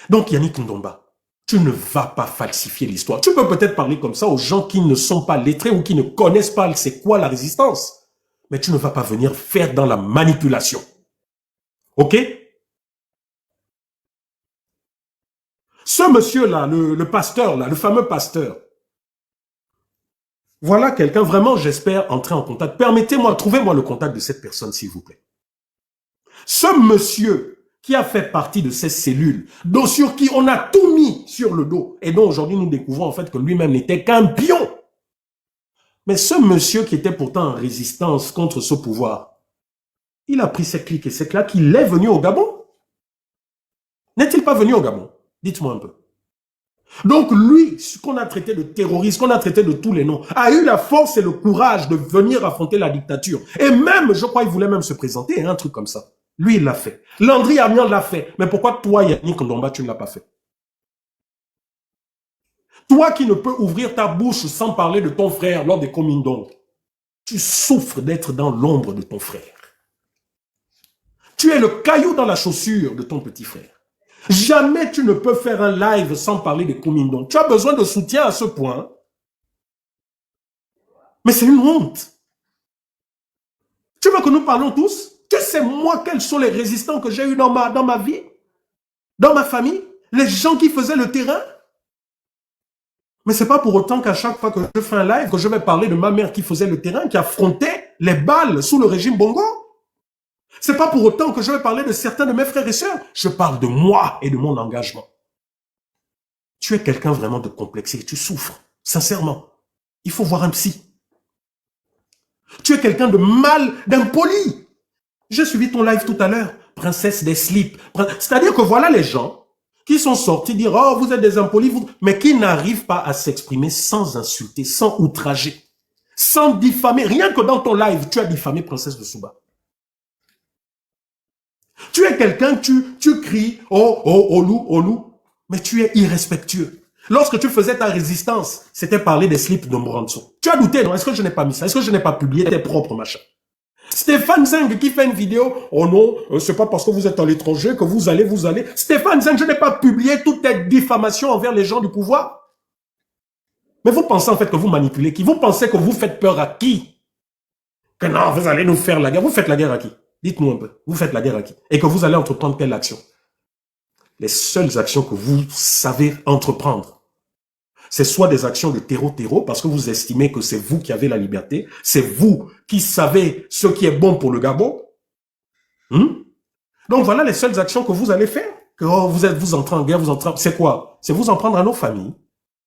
Donc Yannick Ndomba, tu ne vas pas falsifier l'histoire. Tu peux peut-être parler comme ça aux gens qui ne sont pas lettrés ou qui ne connaissent pas c'est quoi la résistance. Mais tu ne vas pas venir faire dans la manipulation. Ok? Ce monsieur-là, le pasteur, là, le fameux pasteur, voilà quelqu'un, vraiment, j'espère entrer en contact. Permettez-moi, trouvez-moi le contact de cette personne, s'il vous plaît. Ce monsieur qui a fait partie de ces cellules, sur qui on a tout mis sur le dos, et dont aujourd'hui nous découvrons en fait que lui-même n'était qu'un pion. Mais ce monsieur qui était pourtant en résistance contre ce pouvoir, il a pris ses clics et ses claques, il est venu au Gabon. N'est-il pas venu au Gabon? Dites-moi un peu. Donc lui, ce qu'on a traité de terroriste, qu'on a traité de tous les noms, a eu la force et le courage de venir affronter la dictature. Et même, je crois, il voulait même se présenter, un truc comme ça. Lui, il l'a fait. Landry Amian l'a fait. Mais pourquoi toi, Yannick Ndomba, tu ne l'as pas fait? Toi qui ne peux ouvrir ta bouche sans parler de ton frère lors des Komindong, tu souffres d'être dans l'ombre de ton frère. Tu es le caillou dans la chaussure de ton petit frère. Jamais tu ne peux faire un live sans parler des Komindong. Tu as besoin de soutien à ce point. Mais c'est une honte. Tu veux que nous parlons tous? Tu sais moi quels sont les résistants que j'ai eu dans ma vie? Dans ma famille? Les gens qui faisaient le terrain? Mais c'est pas pour autant qu'à chaque fois que je fais un live, que je vais parler de ma mère qui faisait le terrain, qui affrontait les balles sous le régime Bongo. C'est pas pour autant que je vais parler de certains de mes frères et sœurs. Je parle de moi et de mon engagement. Tu es quelqu'un vraiment de complexé, tu souffres, sincèrement. Il faut voir un psy. Tu es quelqu'un de mal, d'impoli. J'ai suivi ton live tout à l'heure, princesse des slips. C'est-à-dire que voilà les gens qui sont sortis dire « Oh, vous êtes des impolis », mais qui n'arrivent pas à s'exprimer sans insulter, sans outrager, sans diffamer. Rien que dans ton live, tu as diffamé Princesse de Souba. Tu es quelqu'un, tu cries « Oh, oh, oh loup », mais tu es irrespectueux. Lorsque tu faisais ta résistance, c'était parler des slips de Moranso. Tu as douté, non? Est-ce que je n'ai pas mis ça? Est-ce que je n'ai pas publié tes propres machins? Stéphane Zeng qui fait une vidéo, oh non, c'est pas parce que vous êtes à l'étranger que vous allez. Stéphane Zeng, je n'ai pas publié toutes tes diffamations envers les gens du pouvoir. Mais vous pensez en fait que vous manipulez qui? Vous pensez que vous faites peur à qui? Que non, vous allez nous faire la guerre. Vous faites la guerre à qui? Dites-nous un peu. Vous faites la guerre à qui? Et que vous allez entreprendre quelle action? Les seules actions que vous savez entreprendre, c'est soit des actions de terreau, parce que vous estimez que c'est vous qui avez la liberté, c'est vous qui savez ce qui est bon pour le Gabon. Donc voilà les seules actions que vous allez faire. Que oh, vous entrez en guerre, c'est quoi? C'est vous en prendre à nos familles.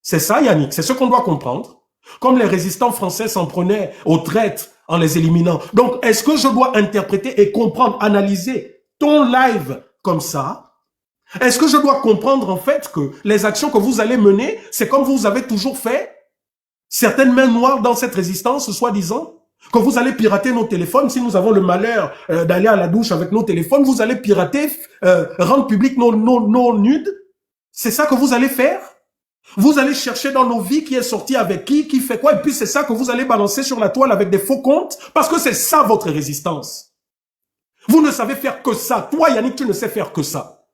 C'est ça, Yannick, c'est ce qu'on doit comprendre. Comme les résistants français s'en prenaient aux traites en les éliminant. Donc, est-ce que je dois interpréter et comprendre, analyser ton live comme ça? Est-ce que je dois comprendre en fait que les actions que vous allez mener, c'est comme vous avez toujours fait? Certaines mains noires dans cette résistance, soi-disant, que vous allez pirater nos téléphones. Si nous avons le malheur d'aller à la douche avec nos téléphones, vous allez pirater, rendre public nos nudes. C'est ça que vous allez faire? Vous allez chercher dans nos vies qui est sorti avec qui fait quoi, et puis c'est ça que vous allez balancer sur la toile avec des faux comptes, parce que c'est ça votre résistance. Vous ne savez faire que ça. Toi, Yannick, tu ne sais faire que ça.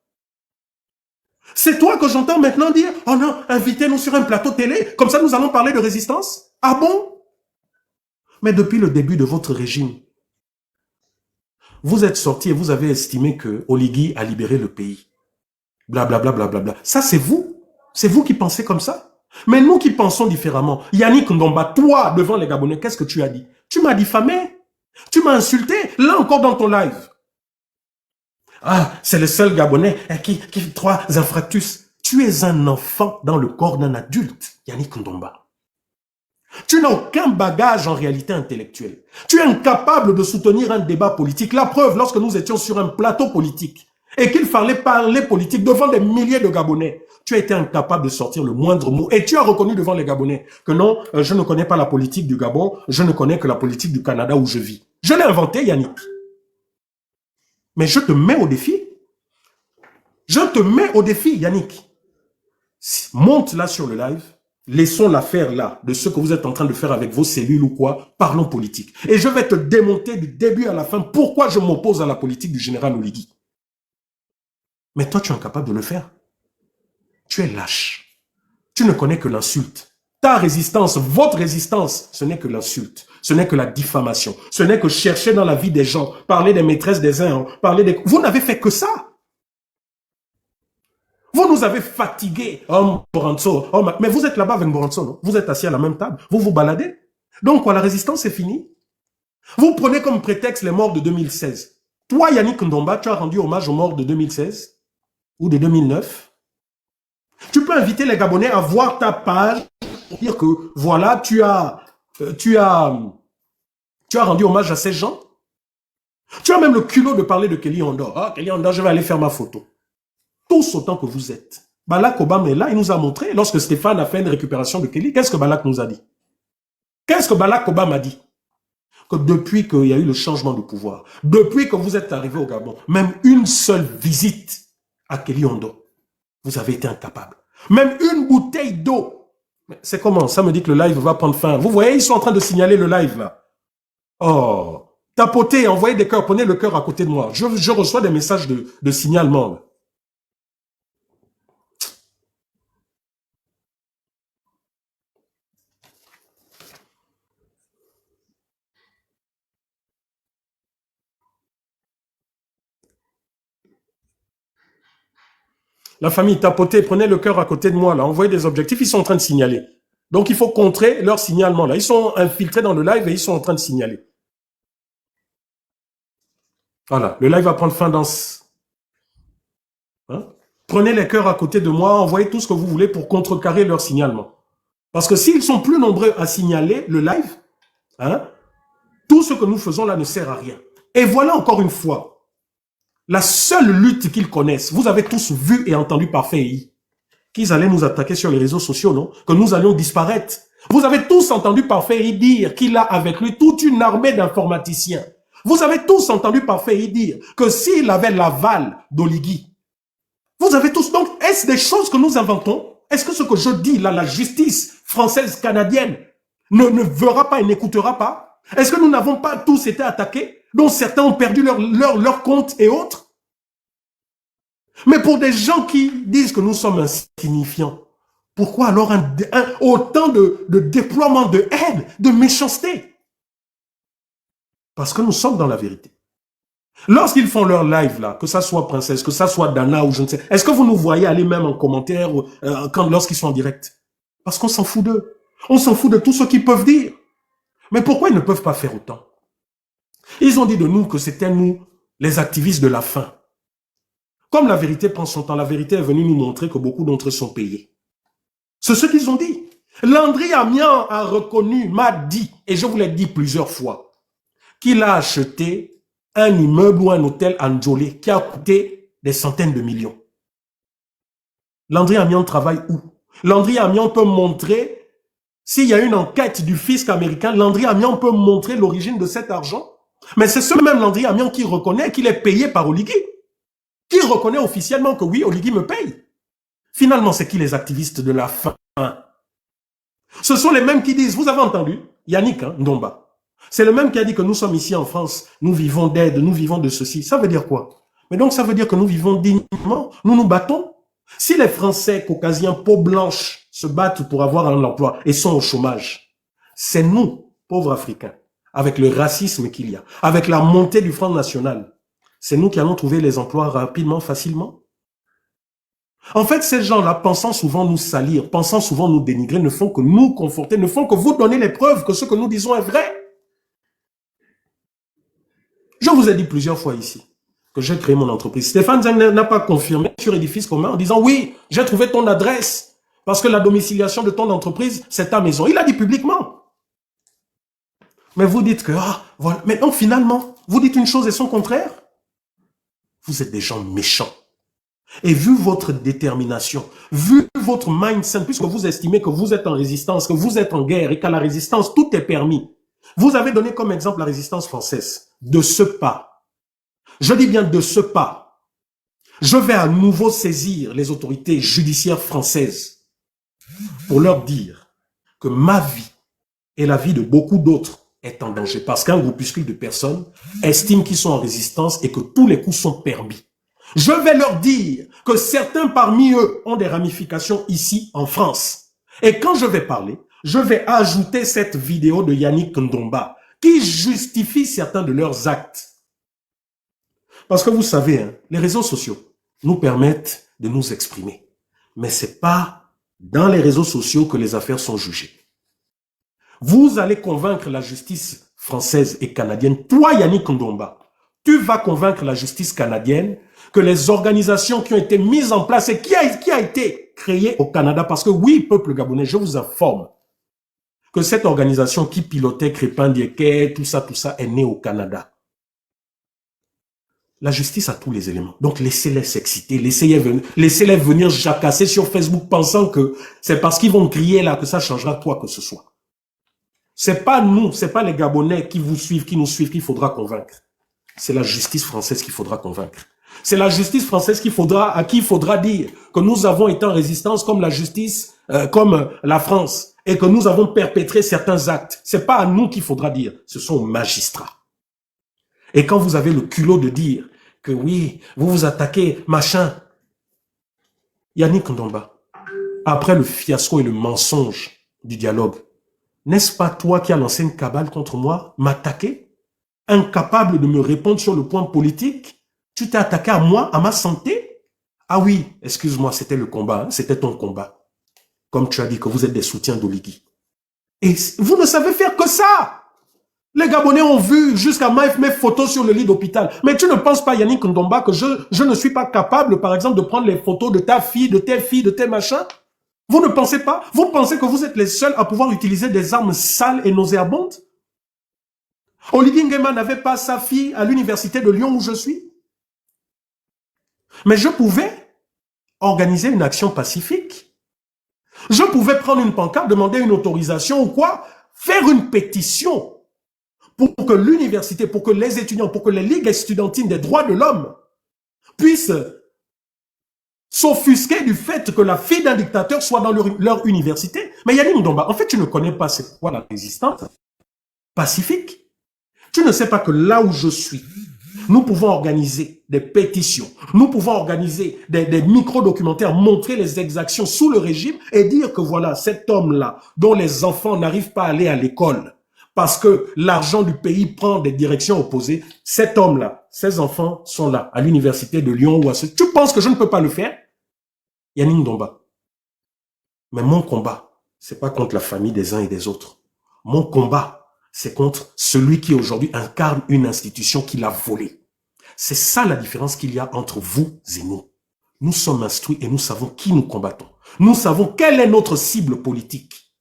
C'est toi que j'entends maintenant dire, oh non, invitez-nous sur un plateau télé, comme ça nous allons parler de résistance. Ah bon? Mais depuis le début de votre régime, vous êtes sorti et vous avez estimé que Oligui a libéré le pays. Blablabla, blablabla. Ça, c'est vous. C'est vous qui pensez comme ça. Mais nous qui pensons différemment. Yannick Ndomba, toi, devant les Gabonais, qu'est-ce que tu as dit? Tu m'as diffamé. Tu m'as insulté. Là encore dans ton live. Ah, c'est le seul Gabonais qui 3 infractus. Tu es un enfant dans le corps d'un adulte, Yannick Ndomba. Tu n'as aucun bagage en réalité intellectuelle. Tu es incapable de soutenir un débat politique. La preuve, lorsque nous étions sur un plateau politique et qu'il fallait parler politique devant des milliers de Gabonais, tu as été incapable de sortir le moindre mot. Et tu as reconnu devant les Gabonais que non, je ne connais pas la politique du Gabon, je ne connais que la politique du Canada où je vis. Je l'ai inventé, Yannick. Mais je te mets au défi. Je te mets au défi, Yannick. Monte là sur le live. Laissons l'affaire là, de ce que vous êtes en train de faire avec vos cellules ou quoi, parlons politique. Et je vais te démonter du début à la fin pourquoi je m'oppose à la politique du général Oligui. Mais toi, tu es incapable de le faire. Tu es lâche. Tu ne connais que l'insulte. Ta résistance, votre résistance, ce n'est que l'insulte. Ce n'est que la diffamation. Ce n'est que chercher dans la vie des gens, parler des maîtresses des uns, parler des... Vous n'avez fait que ça. Vous nous avez fatigués. Oh, Moranzo. Oh, mais vous êtes là-bas avec Moranzo, non? Vous êtes assis à la même table. Vous vous baladez. Donc, quoi, la résistance est finie? Vous prenez comme prétexte les morts de 2016. Toi, Yannick Ndomba, tu as rendu hommage aux morts de 2016 ou de 2009. Tu peux inviter les Gabonais à voir ta page pour dire que, voilà, tu as rendu hommage à ces gens. Tu as même le culot de parler de Kelly Ondor. Ah, Kelly Ondor, je vais aller faire ma photo. Tous autant que vous êtes. Balak Obama est là, il nous a montré, lorsque Stéphane a fait une récupération de Kelly, qu'est-ce que Balak nous a dit? Qu'est-ce que Balak Obama a dit? Que depuis qu'il y a eu le changement de pouvoir, depuis que vous êtes arrivé au Gabon, même une seule visite à Kelly Ondor, vous avez été incapable. Même une bouteille d'eau. C'est comment? Ça me dit que le live va prendre fin. Vous voyez, ils sont en train de signaler le live là. Oh, tapotez, envoyez des cœurs, prenez le cœur à côté de moi. Je reçois des messages de signalement là. La famille, tapotez, prenez le cœur à côté de moi, là, envoyez des objectifs, ils sont en train de signaler. Donc, il faut contrer leur signalement, là. Ils sont infiltrés dans le live et ils sont en train de signaler. Voilà, le live va prendre fin dans... Hein? Prenez les cœurs à côté de moi, envoyez tout ce que vous voulez pour contrecarrer leur signalement. Parce que s'ils sont plus nombreux à signaler le live, hein, tout ce que nous faisons là ne sert à rien. Et voilà encore une fois, la seule lutte qu'ils connaissent, vous avez tous vu et entendu par FEI, qu'ils allaient nous attaquer sur les réseaux sociaux, non? Que nous allions disparaître. Vous avez tous entendu par FEI dire qu'il a avec lui toute une armée d'informaticiens. Vous avez tous entendu par FEI dire que s'il avait l'aval d'Oligui, vous avez tous... Donc, est-ce des choses que nous inventons? Est-ce que ce que je dis là, la justice française, canadienne, ne verra pas et n'écoutera pas? Est-ce que nous n'avons pas tous été attaqués, dont certains ont perdu leur compte et autres? Mais pour des gens qui disent que nous sommes insignifiants, pourquoi alors autant de déploiement de haine, de méchanceté? Parce que nous sommes dans la vérité. Lorsqu'ils font leur live là, que ça soit Princesse, que ça soit Dana ou je ne sais, est-ce que vous nous voyez aller même en commentaire lorsqu'ils sont en direct? Parce qu'on s'en fout d'eux. On s'en fout de tout ce qu'ils peuvent dire. Mais pourquoi ils ne peuvent pas faire autant? Ils ont dit de nous que c'était nous, les activistes de la faim. Comme la vérité prend son temps, la vérité est venue nous montrer que beaucoup d'entre eux sont payés. C'est ce qu'ils ont dit. Landry Amian a reconnu, m'a dit, et je vous l'ai dit plusieurs fois, qu'il a acheté un immeuble ou un hôtel à Ndjolé qui a coûté des centaines de millions. Landry Amian travaille où? Landry Amian peut montrer, s'il y a une enquête du fisc américain, Landry Amian peut montrer l'origine de cet argent. Mais c'est ce même Landry Amian qui reconnaît qu'il est payé par Oligui. Qui reconnaît officiellement que oui, Oligui me paye. Finalement, c'est qui les activistes de la faim Ce sont les mêmes qui disent, vous avez entendu, Yannick Ndomba, c'est le même qui a dit que nous sommes ici en France, nous vivons d'aide, nous vivons de ceci. Ça veut dire quoi? Mais donc ça veut dire que nous vivons dignement, nous nous battons. Si les Français caucasiens peau blanche se battent pour avoir un emploi et sont au chômage, c'est nous, pauvres Africains, avec le racisme qu'il y a, avec la montée du Front National, c'est nous qui allons trouver les emplois rapidement, facilement. En fait, ces gens-là, pensant souvent nous salir, pensant souvent nous dénigrer, ne font que nous conforter, ne font que vous donner les preuves que ce que nous disons est vrai. Je vous ai dit plusieurs fois ici que j'ai créé mon entreprise. Stéphane Zeng n'a pas confirmé sur Édifice commun en disant « Oui, j'ai trouvé ton adresse parce que la domiciliation de ton entreprise, c'est ta maison. » Il a dit publiquement. Mais vous dites que, voilà. Mais donc finalement, vous dites une chose et son contraire. Vous êtes des gens méchants. Et vu votre détermination, vu votre mindset, puisque vous estimez que vous êtes en résistance, que vous êtes en guerre et qu'à la résistance, tout est permis. Vous avez donné comme exemple la résistance française. De ce pas, je dis bien de ce pas, je vais à nouveau saisir les autorités judiciaires françaises pour leur dire que ma vie et la vie de beaucoup d'autres est en danger parce qu'un groupuscule de personnes estime qu'ils sont en résistance et que tous les coups sont permis. Je vais leur dire que certains parmi eux ont des ramifications ici en France. Et quand je vais parler, je vais ajouter cette vidéo de Yannick Ndomba qui justifie certains de leurs actes. Parce que vous savez, les réseaux sociaux nous permettent de nous exprimer. Mais ce n'est pas dans les réseaux sociaux que les affaires sont jugées. Vous allez convaincre la justice française et canadienne. Toi, Yannick Ndomba, tu vas convaincre la justice canadienne que les organisations qui ont été mises en place et qui a été créée au Canada, parce que oui, peuple gabonais, je vous informe que cette organisation qui pilotait Crépin Diéké, tout ça est née au Canada. La justice a tous les éléments. Donc laissez-les s'exciter, laissez-les venir jacasser sur Facebook pensant que c'est parce qu'ils vont crier là que ça changera quoi que ce soit. C'est pas nous, c'est pas les Gabonais qui vous suivent, qui nous suivent, qu'il faudra convaincre. C'est la justice française qu'il faudra convaincre. C'est la justice française à qui il faudra dire que nous avons été en résistance comme la justice, comme la France, et que nous avons perpétré certains actes. C'est pas à nous qu'il faudra dire, ce sont aux magistrats. Et quand vous avez le culot de dire que oui, vous vous attaquez, machin, Yannick Ndomba, après le fiasco et le mensonge du dialogue, n'est-ce pas toi qui as lancé une cabale contre moi, m'attaquer, incapable de me répondre sur le point politique? Tu t'es attaqué à moi, à ma santé? Ah oui, excuse-moi, c'était le combat, c'était ton combat. Comme tu as dit que vous êtes des soutiens d'Oligui. Et vous ne savez faire que ça. Les Gabonais ont vu jusqu'à mes photos sur le lit d'hôpital. Mais tu ne penses pas, Yannick Ndomba, que je ne suis pas capable, par exemple, de prendre les photos de ta fille, de tes filles, de tes machins? Vous ne pensez pas? Vous pensez que vous êtes les seuls à pouvoir utiliser des armes sales et nauséabondes? Oligui Nguema n'avait pas sa fille à l'université de Lyon où je suis. Mais je pouvais organiser une action pacifique. Je pouvais prendre une pancarte, demander une autorisation ou quoi, faire une pétition pour que l'université, pour que les étudiants, pour que les ligues estudiantines des droits de l'homme puissent s'offusquer du fait que la fille d'un dictateur soit dans leur université. Mais Yannick Ndomba, en fait, tu ne connais pas c'est quoi la résistance pacifique. Tu ne sais pas que là où je suis, nous pouvons organiser des pétitions, nous pouvons organiser des micro-documentaires, montrer les exactions sous le régime et dire que voilà, cet homme-là, dont les enfants n'arrivent pas à aller à l'école, parce que l'argent du pays prend des directions opposées, cet homme-là, ses enfants sont là, à l'université de Lyon ou à ce... Tu penses que je ne peux pas le faire? Yannick Ndomba. Mais mon combat, c'est pas contre la famille des uns et des autres. Mon combat, c'est contre celui qui aujourd'hui incarne une institution qu'il a volée. C'est ça la différence qu'il y a entre vous et nous. Nous sommes instruits et nous savons qui nous combattons. Nous savons quelle est notre cible politique.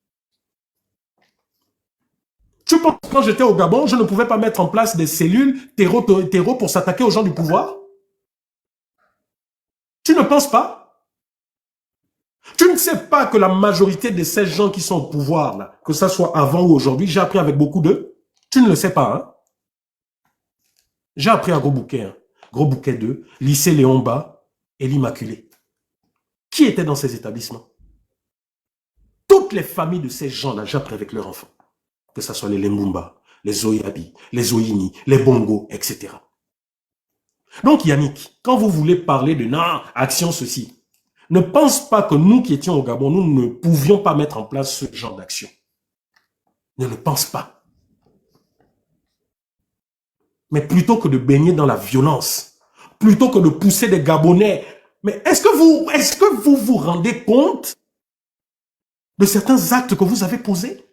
Tu penses que quand j'étais au Gabon, je ne pouvais pas mettre en place des cellules terreau pour s'attaquer aux gens du pouvoir? Tu ne penses pas? Tu ne sais pas que la majorité de ces gens qui sont au pouvoir, là, que ça soit avant ou aujourd'hui, j'ai appris avec beaucoup d'eux. Tu ne le sais pas, hein? J'ai appris à Gros Bouquet, hein? Gros Bouquet 2, lycée Léon-Bas et l'Immaculée. Qui était dans ces établissements? les familles de ces gens-là jappent avec leurs enfants. Que ce soit les Lembumba, les Oyabi, les Oyini, les Bongo, etc. Donc Yannick, quand vous voulez parler de non, action ceci, ne pense pas que nous qui étions au Gabon, nous ne pouvions pas mettre en place ce genre d'action. Ne le pense pas. Mais plutôt que de baigner dans la violence, plutôt que de pousser des Gabonais, mais est-ce que vous vous rendez compte de certains actes que vous avez posés?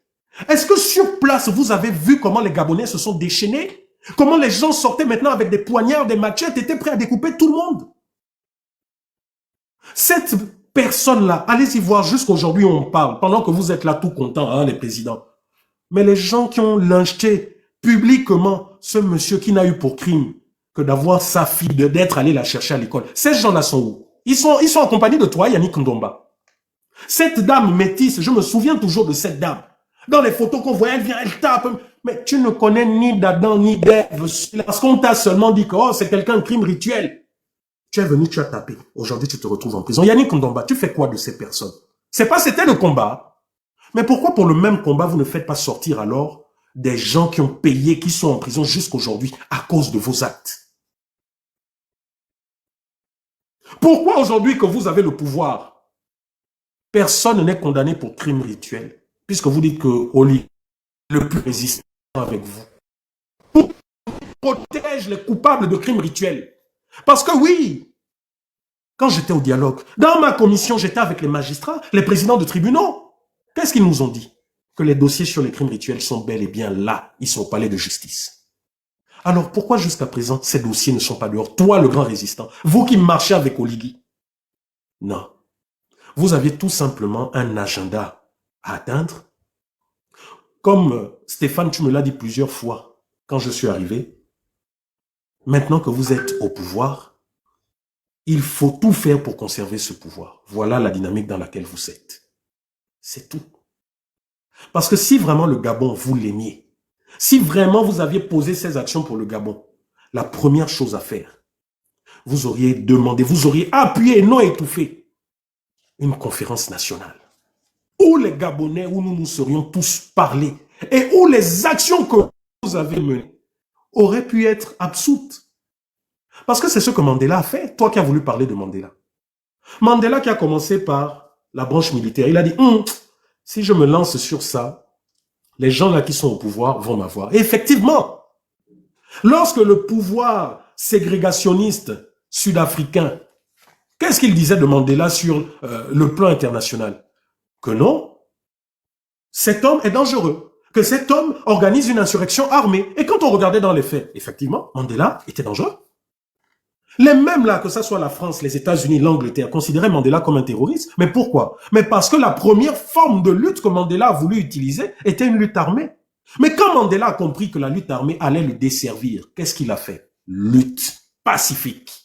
Est-ce que sur place, vous avez vu comment les Gabonais se sont déchaînés? Comment les gens sortaient maintenant avec des poignards, des machettes, étaient prêts à découper tout le monde? Cette personne-là, allez-y voir jusqu'aujourd'hui on parle, pendant que vous êtes là tout contents, hein, les présidents. Mais les gens qui ont lynché publiquement ce monsieur qui n'a eu pour crime que d'avoir sa fille, d'être allé la chercher à l'école, ces gens-là sont où? Ils sont en compagnie de toi, Yannick Ndomba. Cette dame métisse, je me souviens toujours de cette dame. Dans les photos qu'on voit, elle vient, elle tape. Mais tu ne connais ni d'Adam ni d'Ève. Parce qu'on t'a seulement dit que oh, c'est quelqu'un de crime rituel. Tu es venu, tu as tapé. Aujourd'hui, tu te retrouves en prison. Yannick Ndomba, tu fais quoi de ces personnes? C'est pas c'était le combat. Mais pourquoi pour le même combat, vous ne faites pas sortir alors des gens qui ont payé, qui sont en prison jusqu'aujourd'hui à cause de vos actes? Pourquoi aujourd'hui que vous avez le pouvoir, personne n'est condamné pour crime rituel, puisque vous dites que Oli est le plus résistant avec vous? Pour protéger les coupables de crimes rituels. Parce que oui, quand j'étais au dialogue, dans ma commission, j'étais avec les magistrats, les présidents de tribunaux. Qu'est-ce qu'ils nous ont dit? Que les dossiers sur les crimes rituels sont bel et bien là. Ils sont au palais de justice. Alors pourquoi jusqu'à présent, ces dossiers ne sont pas dehors? Toi, le grand résistant, vous qui marchez avec Oligui. Non. Vous aviez tout simplement un agenda à atteindre. Comme Stéphane, tu me l'as dit plusieurs fois quand je suis arrivé, maintenant que vous êtes au pouvoir, il faut tout faire pour conserver ce pouvoir. Voilà la dynamique dans laquelle vous êtes. C'est tout. Parce que si vraiment le Gabon, vous l'aimiez, si vraiment vous aviez posé ces actions pour le Gabon, la première chose à faire, vous auriez demandé, vous auriez appuyé et non étouffé une conférence nationale où les Gabonais, où nous nous serions tous parlé et où les actions que vous avez menées auraient pu être absoutes. Parce que c'est ce que Mandela a fait, toi qui as voulu parler de Mandela. Mandela qui a commencé par la branche militaire, il a dit, si je me lance sur ça, les gens là qui sont au pouvoir vont m'avoir. Et effectivement, lorsque le pouvoir ségrégationniste sud-africain, qu'est-ce qu'il disait de Mandela sur le plan international? Que non, cet homme est dangereux, que cet homme organise une insurrection armée. Et quand on regardait dans les faits, effectivement, Mandela était dangereux. Les mêmes là, que ce soit la France, les États-Unis, l'Angleterre, considéraient Mandela comme un terroriste. Mais pourquoi? Mais parce que la première forme de lutte que Mandela a voulu utiliser était une lutte armée. Mais quand Mandela a compris que la lutte armée allait le desservir, qu'est-ce qu'il a fait? Lutte pacifique.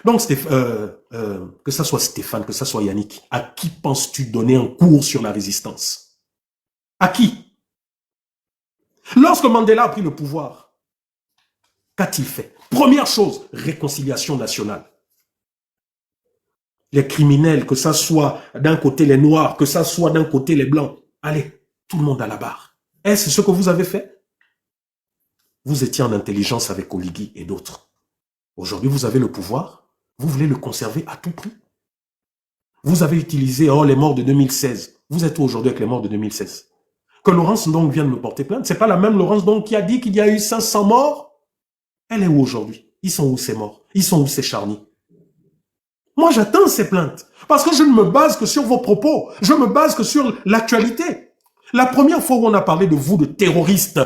Donc, que ça soit Stéphane, que ça soit Yannick, à qui penses-tu donner un cours sur la résistance? À qui? Lorsque Mandela a pris le pouvoir, qu'a-t-il fait? Première chose, réconciliation nationale. Les criminels, que ça soit d'un côté les noirs, que ça soit d'un côté les blancs, allez, tout le monde à la barre. Est-ce ce que vous avez fait? Vous étiez en intelligence avec Oligui et d'autres. Aujourd'hui, vous avez le pouvoir. Vous voulez le conserver à tout prix. Vous avez utilisé les morts de 2016. Vous êtes où aujourd'hui avec les morts de 2016? Que Laurence donc vient de me porter plainte. C'est pas la même Laurence donc qui a dit qu'il y a eu 500 morts? Elle est où aujourd'hui? Ils sont où ces morts? Ils sont où ces charniers? Moi, j'attends ces plaintes. Parce que je ne me base que sur vos propos. Je me base que sur l'actualité. La première fois où on a parlé de vous, de terroristes,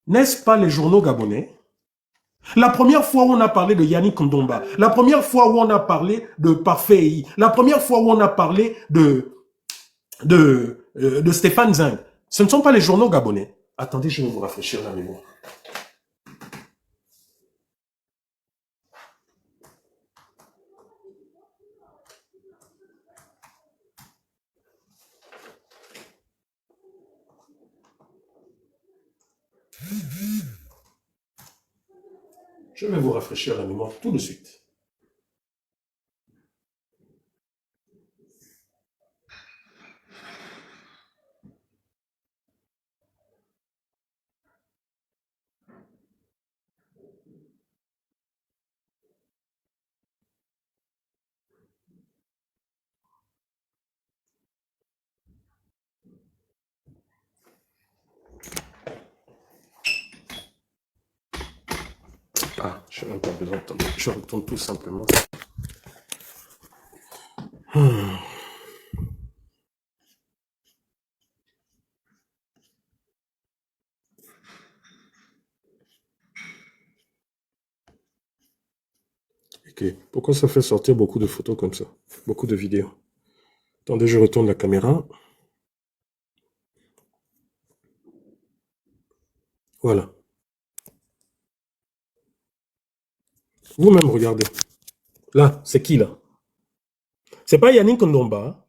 n'est-ce pas les journaux gabonais? La première fois où on a parlé de Yannick Ndomba, la première fois où on a parlé de Parfait, la première fois où on a parlé de Stéphane Zing, ce ne sont pas les journaux gabonais. Attendez, je vais vous rafraîchir la mémoire. Je vais vous rafraîchir la mémoire tout de suite. Ah, je n'ai même pas besoin. Attendez, je retourne tout simplement. Ok. Pourquoi ça fait sortir beaucoup de photos comme ça? Beaucoup de vidéos. Attendez, je retourne la caméra. Voilà. Vous-même, regardez. Là, c'est qui, là? C'est pas Yannick Ndomba.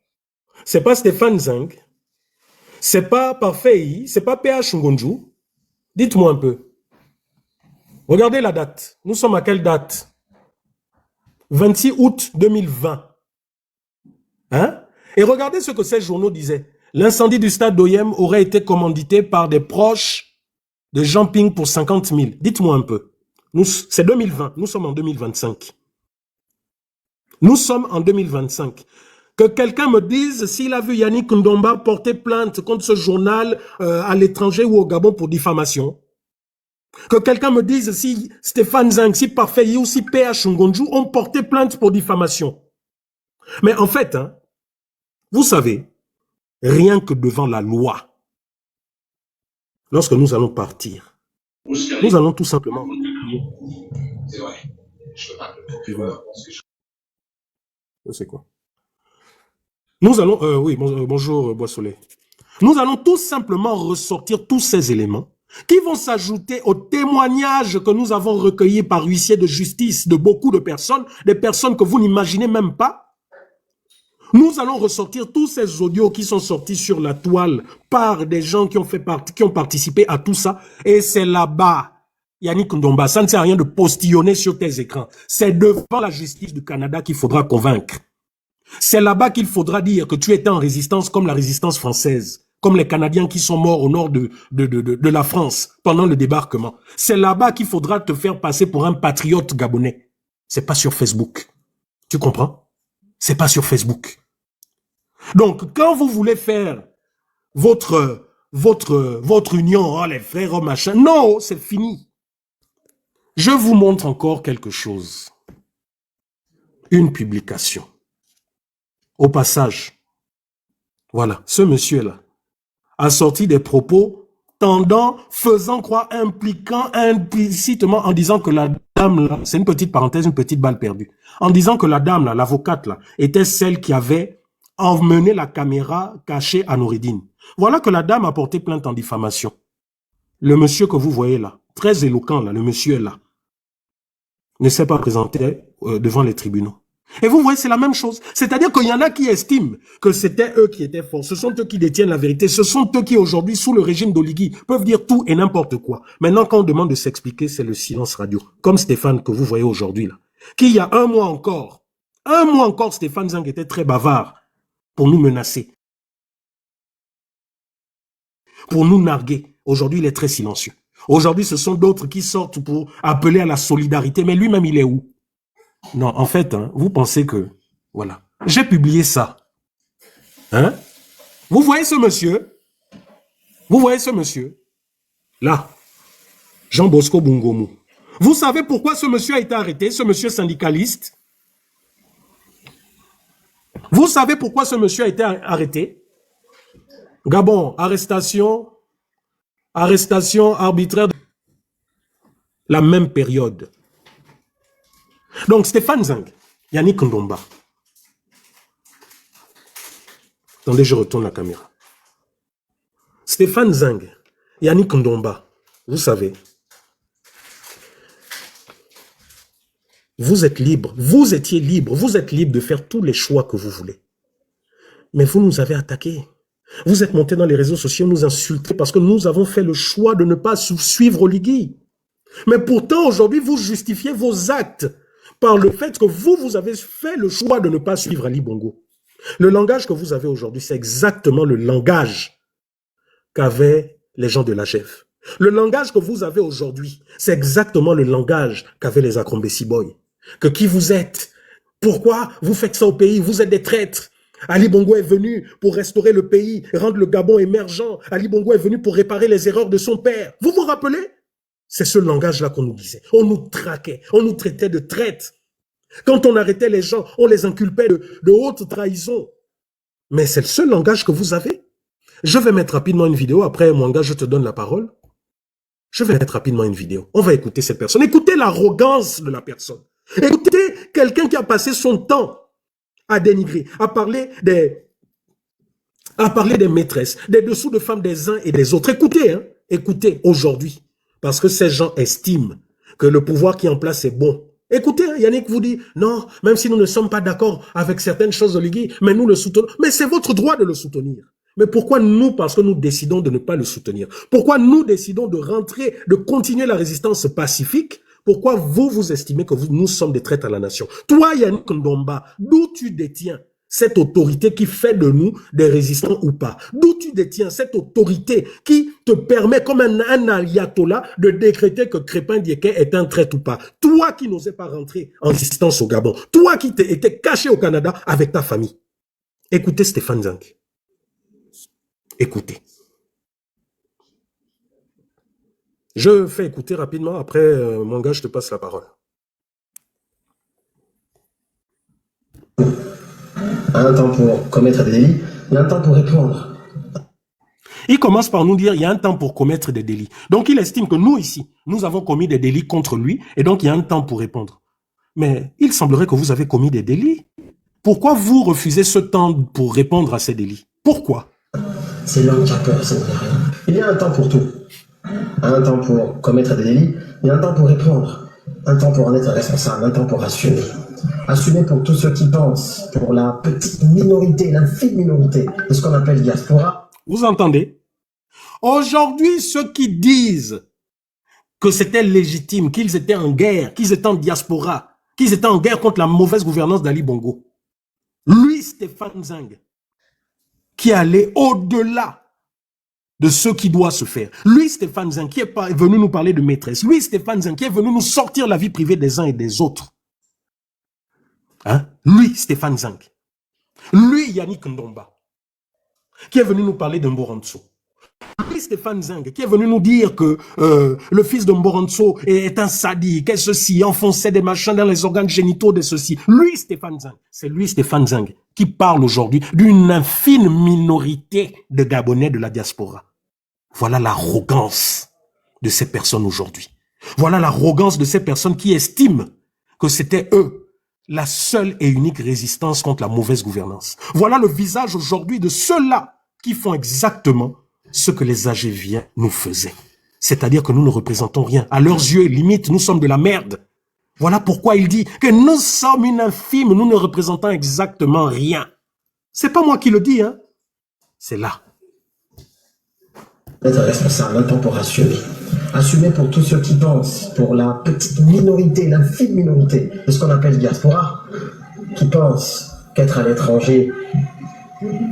C'est pas Stéphane Zeng. C'est pas Parfait. C'est pas PH Ngonju. Dites-moi un peu. Regardez la date. Nous sommes à quelle date? 26 août 2020. Hein? Et regardez ce que ces journaux disaient. L'incendie du stade d'OIM aurait été commandité par des proches de Jean Ping pour 50 000. Dites-moi un peu. C'est 2020. Nous sommes en 2025. Nous sommes en 2025. Que quelqu'un me dise s'il a vu Yannick Ndomba porter plainte contre ce journal à l'étranger ou au Gabon pour diffamation. Que quelqu'un me dise si Stéphane Zeng, si Parfait ou si PH Ngonju ont porté plainte pour diffamation. Mais en fait, hein, vous savez, rien que devant la loi, lorsque nous allons partir, nous allons tout simplement...
C'est vrai. Je peux pas
c'est quoi? Nous allons... oui, bonjour, Boissolet. Nous allons tout simplement ressortir tous ces éléments qui vont s'ajouter aux témoignages que nous avons recueillis par huissier de justice de beaucoup de personnes, des personnes que vous n'imaginez même pas. Nous allons ressortir tous ces audios qui sont sortis sur la toile par des gens qui ont participé à tout ça. Et c'est là-bas, Yannick Ndomba, ça ne sert à rien de postillonner sur tes écrans. C'est devant la justice du Canada qu'il faudra convaincre. C'est là-bas qu'il faudra dire que tu étais en résistance comme la résistance française, comme les Canadiens qui sont morts au nord de la France pendant le débarquement. C'est là-bas qu'il faudra te faire passer pour un patriote gabonais. C'est pas sur Facebook. Tu comprends? C'est pas sur Facebook. Donc, quand vous voulez faire votre union, oh, les frères, oh, machin, non, c'est fini. Je vous montre encore quelque chose. Une publication. Au passage, voilà, ce monsieur-là a sorti des propos tendant, faisant croire, impliquant implicitement en disant que la dame, là, c'est une petite parenthèse, une petite balle perdue, en disant que la dame, là, l'avocate, là, était celle qui avait emmené la caméra cachée à Noureddine. Voilà que la dame a porté plainte en diffamation. Le monsieur que vous voyez là, très éloquent, là, le monsieur est là, ne s'est pas présenté devant les tribunaux. Et vous voyez, c'est la même chose. C'est-à-dire qu'il y en a qui estiment que c'était eux qui étaient forts. Ce sont eux qui détiennent la vérité. Ce sont eux qui, aujourd'hui, sous le régime d'Oligui, peuvent dire tout et n'importe quoi. Maintenant, quand on demande de s'expliquer, c'est le silence radio. Comme Stéphane que vous voyez aujourd'hui, là. Qui, il y a un mois encore, Stéphane Zeng était très bavard pour nous menacer, pour nous narguer. Aujourd'hui, il est très silencieux. Aujourd'hui, ce sont d'autres qui sortent pour appeler à la solidarité. Mais lui-même, il est où? Non, en fait, hein, vous pensez que... Voilà. J'ai publié ça. Hein? Vous voyez ce monsieur? Vous voyez ce monsieur? Là. Jean Bosco Bungomu. Vous savez pourquoi ce monsieur a été arrêté, ce monsieur syndicaliste? Vous savez pourquoi ce monsieur a été arrêté? Gabon, arrestation arbitraire. La même période. Donc, Stéphane Zeng, Yannick Ndomba. Attendez, je retourne la caméra. Stéphane Zeng, Yannick Ndomba, vous savez, vous êtes libre, vous étiez libre, vous êtes libre de faire tous les choix que vous voulez. Mais vous nous avez attaqués. Vous êtes montés dans les réseaux sociaux, nous insulter parce que nous avons fait le choix de ne pas suivre Oligui. Mais pourtant, aujourd'hui, vous justifiez vos actes par le fait que vous avez fait le choix de ne pas suivre Ali Bongo. Le langage que vous avez aujourd'hui, c'est exactement le langage qu'avaient les gens de la GEF. Le langage que vous avez aujourd'hui, c'est exactement le langage qu'avaient les Akombesi Boy. Que qui vous êtes? Pourquoi vous faites ça au pays? Vous êtes des traîtres. Ali Bongo est venu pour restaurer le pays, rendre le Gabon émergent. Ali Bongo est venu pour réparer les erreurs de son père. Vous vous rappelez? C'est ce langage-là qu'on nous disait. On nous traquait, on nous traitait de traîtres. Quand on arrêtait les gens, on les inculpait de haute trahison. Mais c'est le seul langage que vous avez. Je vais mettre rapidement une vidéo. Après, Mwanga, je te donne la parole. Je vais mettre rapidement une vidéo. On va écouter cette personne. Écoutez l'arrogance de la personne. Écoutez quelqu'un qui a passé son temps à dénigrer, à parler des maîtresses, des dessous de femmes des uns et des autres. Écoutez, hein, écoutez aujourd'hui. Parce que ces gens estiment que le pouvoir qui est en place est bon. Écoutez, hein, Yannick vous dit, non, même si nous ne sommes pas d'accord avec certaines choses de l'Igui, mais nous le soutenons. Mais c'est votre droit de le soutenir. Mais pourquoi nous, parce que nous décidons de ne pas le soutenir? Pourquoi nous décidons de rentrer, de continuer la résistance pacifique? Pourquoi vous estimez que nous sommes des traîtres à la nation? Toi, Yannick Ndomba, d'où tu détiens cette autorité qui fait de nous des résistants ou pas? D'où tu détiens cette autorité qui te permet, comme un ayatollah, de décréter que Crépin Diéké est un traître ou pas? Toi qui n'osais pas rentrer en résistance au Gabon, toi qui étais caché au Canada avec ta famille. Écoutez Stéphane Zinck. Écoutez. Je fais écouter rapidement, après, mon gars, je te passe la parole.
Un temps pour commettre des délits, il y a un temps pour répondre.
Il commence par nous dire il y a un temps pour commettre des délits. Donc il estime que nous ici, nous avons commis des délits contre lui et donc il y a un temps pour répondre. Mais il semblerait que vous avez commis des délits. Pourquoi vous refusez ce temps pour répondre à ces délits? Pourquoi?
C'est l'homme qui a peur, ça ne dit rien. Il y a un temps pour tout. Un temps pour commettre des délits, il y a un temps pour répondre. Un temps pour en être responsable, un temps pour assumer. Assumer pour tous ceux qui pensent, pour la petite minorité, l'infime minorité de ce qu'on appelle diaspora.
Vous entendez? Aujourd'hui, ceux qui disent que c'était légitime, qu'ils étaient en guerre, qu'ils étaient en diaspora, qu'ils étaient en guerre contre la mauvaise gouvernance d'Ali Bongo, lui, Stéphane Zinck, qui allait au-delà de ce qui doit se faire. Lui, Stéphane Zinck, qui est venu nous parler de maîtresse. Lui, Stéphane Zinck, qui est venu nous sortir la vie privée des uns et des autres. Hein? Lui, Stéphane Zinck. Lui, Yannick Ndomba, qui est venu nous parler de Mboranso. Lui, Stéphane Zinck, qui est venu nous dire que le fils de Mboranso est un sadique, et ceci, enfonçait des machins dans les organes génitaux de ceci. Lui, Stéphane Zinck, c'est lui, Stéphane Zinck, qui parle aujourd'hui d'une infime minorité de Gabonais de la diaspora. Voilà l'arrogance de ces personnes aujourd'hui. Voilà l'arrogance de ces personnes qui estiment que c'était eux la seule et unique résistance contre la mauvaise gouvernance. Voilà le visage aujourd'hui de ceux-là qui font exactement ce que les Agéviens nous faisaient. C'est-à-dire que nous ne représentons rien. À leurs yeux, limite, nous sommes de la merde. Voilà pourquoi il dit que nous sommes une infime, nous ne représentons exactement rien. C'est pas moi qui le dis, hein. C'est là.
Être responsable, un temps pour assumer. Assumer pour tous ceux qui pensent, pour la petite minorité, l'infime minorité de ce qu'on appelle diaspora, qui pensent qu'être à l'étranger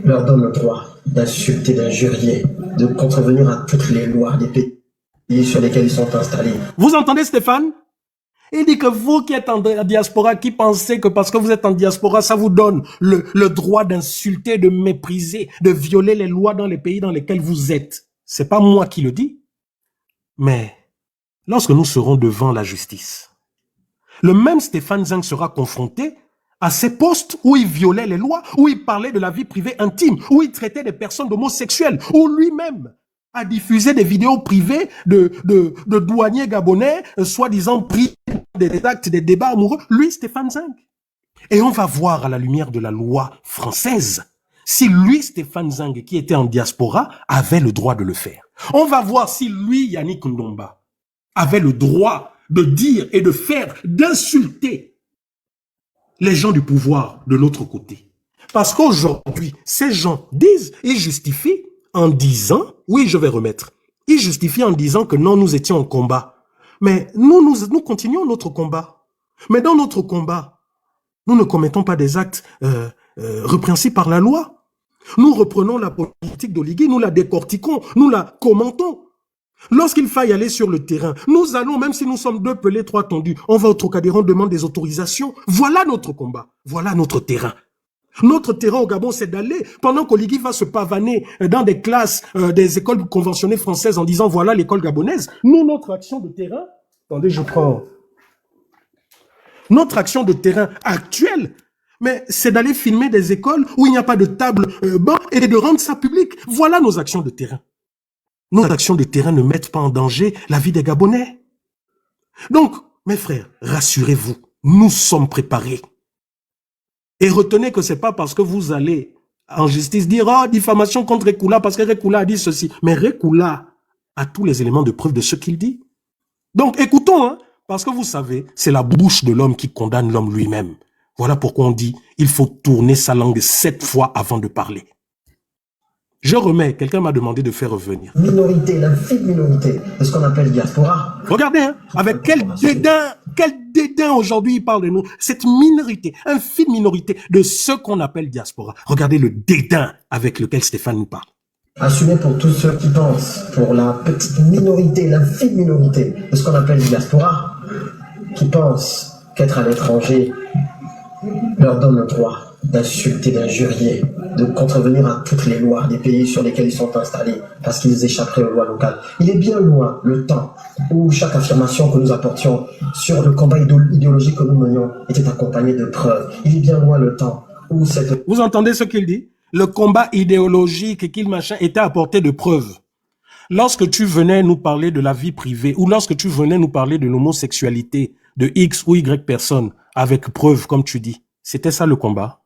leur donne le droit d'insulter, d'injurier, de contrevenir à toutes les lois des pays sur lesquels ils sont installés.
Vous entendez Stéphane? Il dit que vous qui êtes en diaspora, qui pensez que parce que vous êtes en diaspora, ça vous donne le droit d'insulter, de mépriser, de violer les lois dans les pays dans lesquels vous êtes. C'est pas moi qui le dis. Mais lorsque nous serons devant la justice, le même Stéphane Zinck sera confronté à ces postes où il violait les lois, où il parlait de la vie privée intime, où il traitait des personnes d'homosexuels, où lui-même a diffusé des vidéos privées de douaniers gabonais, soi-disant pris des actes, des débats amoureux. Lui, Stéphane Zinck. Et on va voir à la lumière de la loi française si lui, Stéphane Zinck, qui était en diaspora, avait le droit de le faire. On va voir si lui, Yannick Ndomba, avait le droit de dire et de faire, d'insulter les gens du pouvoir de l'autre côté. Parce qu'aujourd'hui, ces gens disent, ils justifient en disant, oui, je vais remettre, ils justifient en disant que non, nous étions en combat. Mais nous continuons notre combat. Mais dans notre combat, nous ne commettons pas des actes répréhensibles par la loi. Nous reprenons la politique d'Oligui, nous la décortiquons, nous la commentons. Lorsqu'il faille aller sur le terrain, nous allons, même si nous sommes 2 pelés, 3 tondus, on va au Trocadéro, on demande des autorisations. Voilà notre combat, voilà notre terrain. Notre terrain au Gabon, c'est d'aller, pendant qu'Oligui va se pavaner dans des classes des écoles conventionnées françaises en disant voilà l'école gabonaise, nous, notre action de terrain, attendez, je prends, notre action de terrain actuelle, mais c'est d'aller filmer des écoles où il n'y a pas de table banc et de rendre ça public. Voilà nos actions de terrain. Nos actions de terrain ne mettent pas en danger la vie des Gabonais. Donc, mes frères, rassurez-vous, nous sommes préparés. Et retenez que c'est pas parce que vous allez en justice dire « Oh, diffamation contre Rekula parce que Rekula a dit ceci. » Mais Rekula a tous les éléments de preuve de ce qu'il dit. Donc, écoutons, hein, parce que vous savez, c'est la bouche de l'homme qui condamne l'homme lui-même. Voilà pourquoi on dit « Il faut tourner sa langue 7 fois avant de parler. » Je remets, quelqu'un m'a demandé de faire revenir.
Minorité, l'infime minorité de ce qu'on appelle diaspora.
Regardez, hein, avec quel dédain aujourd'hui il parle de nous. Cette minorité, infime minorité de ce qu'on appelle diaspora. Regardez le dédain avec lequel Stéphane nous parle.
Assumé pour tous ceux qui pensent, pour la petite minorité, l'infime minorité de ce qu'on appelle diaspora, qui pensent qu'être à l'étranger leur donne le droit d'insulter, d'injurier, de contrevenir à toutes les lois des pays sur lesquels ils sont installés parce qu'ils échapperaient aux lois locales. Il est bien loin le temps où chaque affirmation que nous apportions sur le combat idéologique que nous menions était accompagnée de preuves. Il est bien loin le temps où cette...
Vous entendez ce qu'il dit? Le combat idéologique qu'il machin était apporté de preuves. Lorsque tu venais nous parler de la vie privée ou lorsque tu venais nous parler de l'homosexualité de X ou Y personne avec preuves, comme tu dis, c'était ça le combat.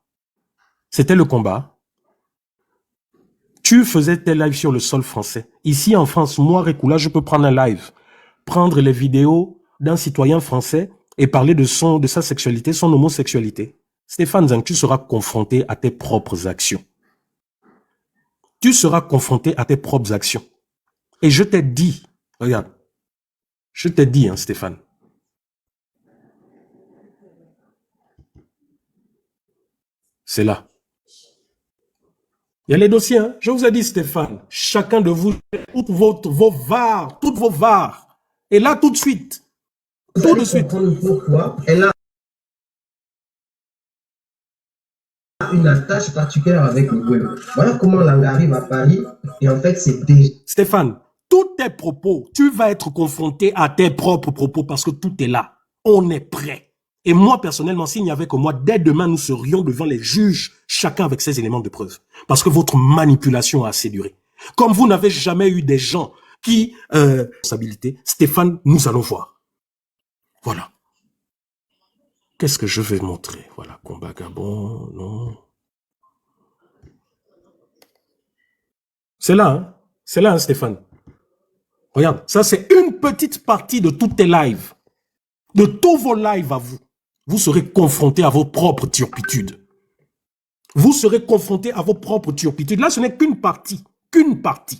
C'était le combat. Tu faisais tes lives sur le sol français. Ici en France, moi, Rekula, je peux prendre un live, prendre les vidéos d'un citoyen français et parler de sa sexualité, son homosexualité. Stéphane Zang, tu seras confronté à tes propres actions. Tu seras confronté à tes propres actions. Et je t'ai dit, regarde, je t'ai dit, hein, Stéphane. C'est là. Il y a les dossiers, hein. Je vous ai dit, Stéphane, chacun de vous, toutes vos VAR. Et là, tout de suite. Tout de suite.
Pourquoi elle a une attache particulière avec le Goulo. Voilà comment Langue arrive à Paris. Et en fait, c'est déjà...
Stéphane, tous tes propos, tu vas être confronté à tes propres propos parce que tout est là. On est prêt. Et moi, personnellement, s'il n'y avait que moi, dès demain, nous serions devant les juges, chacun avec ses éléments de preuve. Parce que votre manipulation a assez duré. Comme vous n'avez jamais eu des gens qui... responsabilité, Stéphane, nous allons voir. Voilà. Qu'est-ce que je vais montrer? Voilà, combat Gabon, non. C'est là, hein? C'est là, hein, Stéphane. Regarde, ça c'est une petite partie de tous tes lives. De tous vos lives à vous. Vous serez confrontés à vos propres turpitudes. Vous serez confrontés à vos propres turpitudes. Là, ce n'est qu'une partie. Qu'une partie.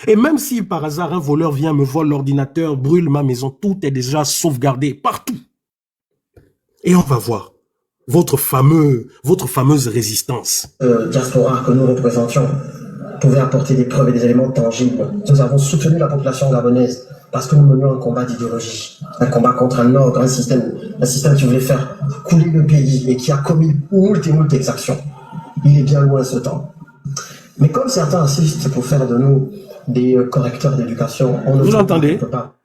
Et même si par hasard un voleur vient me voler l'ordinateur, brûle ma maison, tout est déjà sauvegardé partout. Et on va voir votre fameuse résistance.
Diaspora que nous représentions pouvait apporter des preuves et des éléments tangibles. Nous avons soutenu la population gabonaise parce que nous menions un combat d'idéologie, un combat contre un ordre, un système qui voulait faire couler le pays et qui a commis moult et moult exactions. Il est bien loin ce temps. Mais comme certains insistent pour faire de nous des correcteurs d'éducation, on ne
Vous entendez?
peut pas.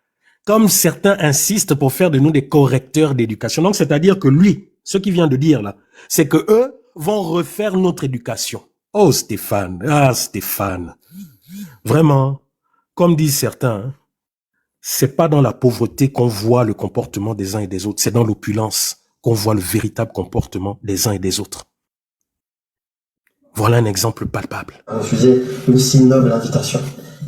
Comme certains insistent pour faire de nous des correcteurs d'éducation. Donc, c'est-à-dire que lui, ce qu'il vient de dire là, c'est que eux vont refaire notre éducation. Oh, Stéphane. Ah, Stéphane. Vraiment, comme disent certains, hein, c'est pas dans la pauvreté qu'on voit le comportement des uns et des autres. C'est dans l'opulence qu'on voit le véritable comportement des uns et des autres. Voilà un exemple palpable.
Refuser une si noble invitation.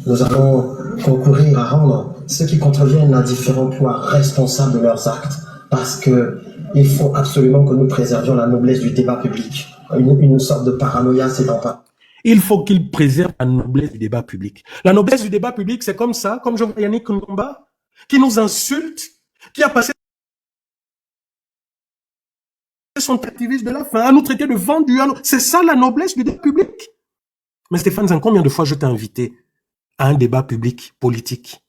Nous allons concourir à rendre ceux qui contreviennent à différents poids responsables de leurs actes, parce que il faut absolument que nous préservions la noblesse du débat public. Une sorte de paranoïa s'étant pas.
Il faut qu'il préserve la noblesse du débat public. La noblesse du débat public, c'est comme ça, comme je vois Yannick Ndomba, qui nous insulte, qui a passé son activiste de la faim, à nous traiter de vendus. C'est ça la noblesse du débat public. Mais Stéphane Zang, combien de fois je t'ai invité à un débat public politique?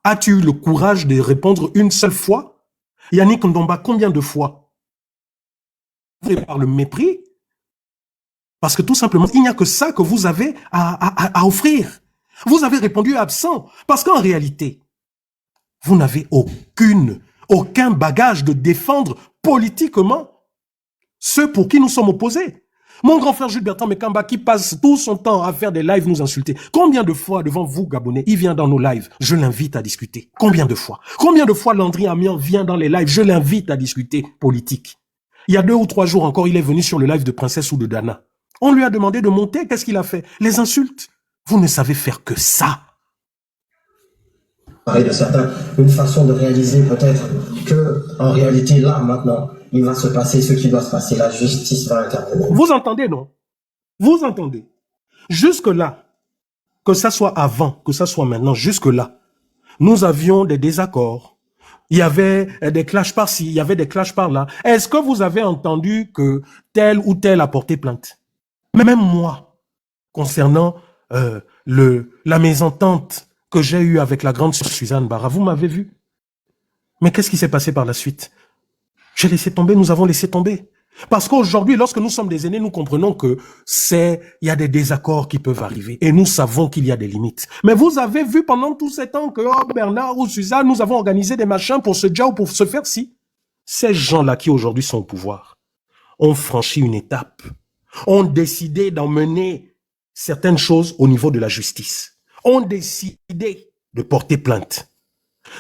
As-tu eu le courage de répondre une seule fois? Yannick Ndomba, combien de fois? Par le mépris, Parce que tout simplement, il n'y a que ça que vous avez à offrir. Vous avez répondu absent. Parce qu'en réalité, vous n'avez aucun bagage de défendre politiquement ceux pour qui nous sommes opposés. Mon grand frère Jules Bertrand Mekamba qui passe tout son temps à faire des lives nous insulter. Combien de fois devant vous, Gabonais, il vient dans nos lives, je l'invite à discuter. Combien de fois? Combien de fois Landry Amian vient dans les lives, je l'invite à discuter politique. Il y a 2 ou 3 jours encore, il est venu sur le live de Princesse ou de Dana. On lui a demandé de monter, qu'est-ce qu'il a fait? Les insultes. Vous ne savez faire que ça.
Pareil de certains, une façon de réaliser peut-être que, en réalité, là, maintenant, il va se passer ce qui doit se passer. La justice va intervenir.
Vous entendez, non? Vous entendez? Jusque-là, que ça soit avant, que ça soit maintenant, jusque-là, nous avions des désaccords. Il y avait des clashs par-ci, il y avait des clashs par-là. Est-ce que vous avez entendu que tel ou tel a porté plainte? Mais même moi, concernant la mésentente que j'ai eue avec la grande sœur Suzanne Barra, vous m'avez vu. Mais qu'est-ce qui s'est passé par la suite? J'ai laissé tomber, nous avons laissé tomber. Parce qu'aujourd'hui, lorsque nous sommes des aînés, nous comprenons que il y a des désaccords qui peuvent arriver. Et nous savons qu'il y a des limites. Mais vous avez vu pendant tous ces temps que Bernard ou Suzanne, nous avons organisé des machins pour ce job, pour se faire ci. Ces gens-là qui aujourd'hui sont au pouvoir ont franchi une étape. Ont décidé d'emmener certaines choses au niveau de la justice. Ont décidé de porter plainte.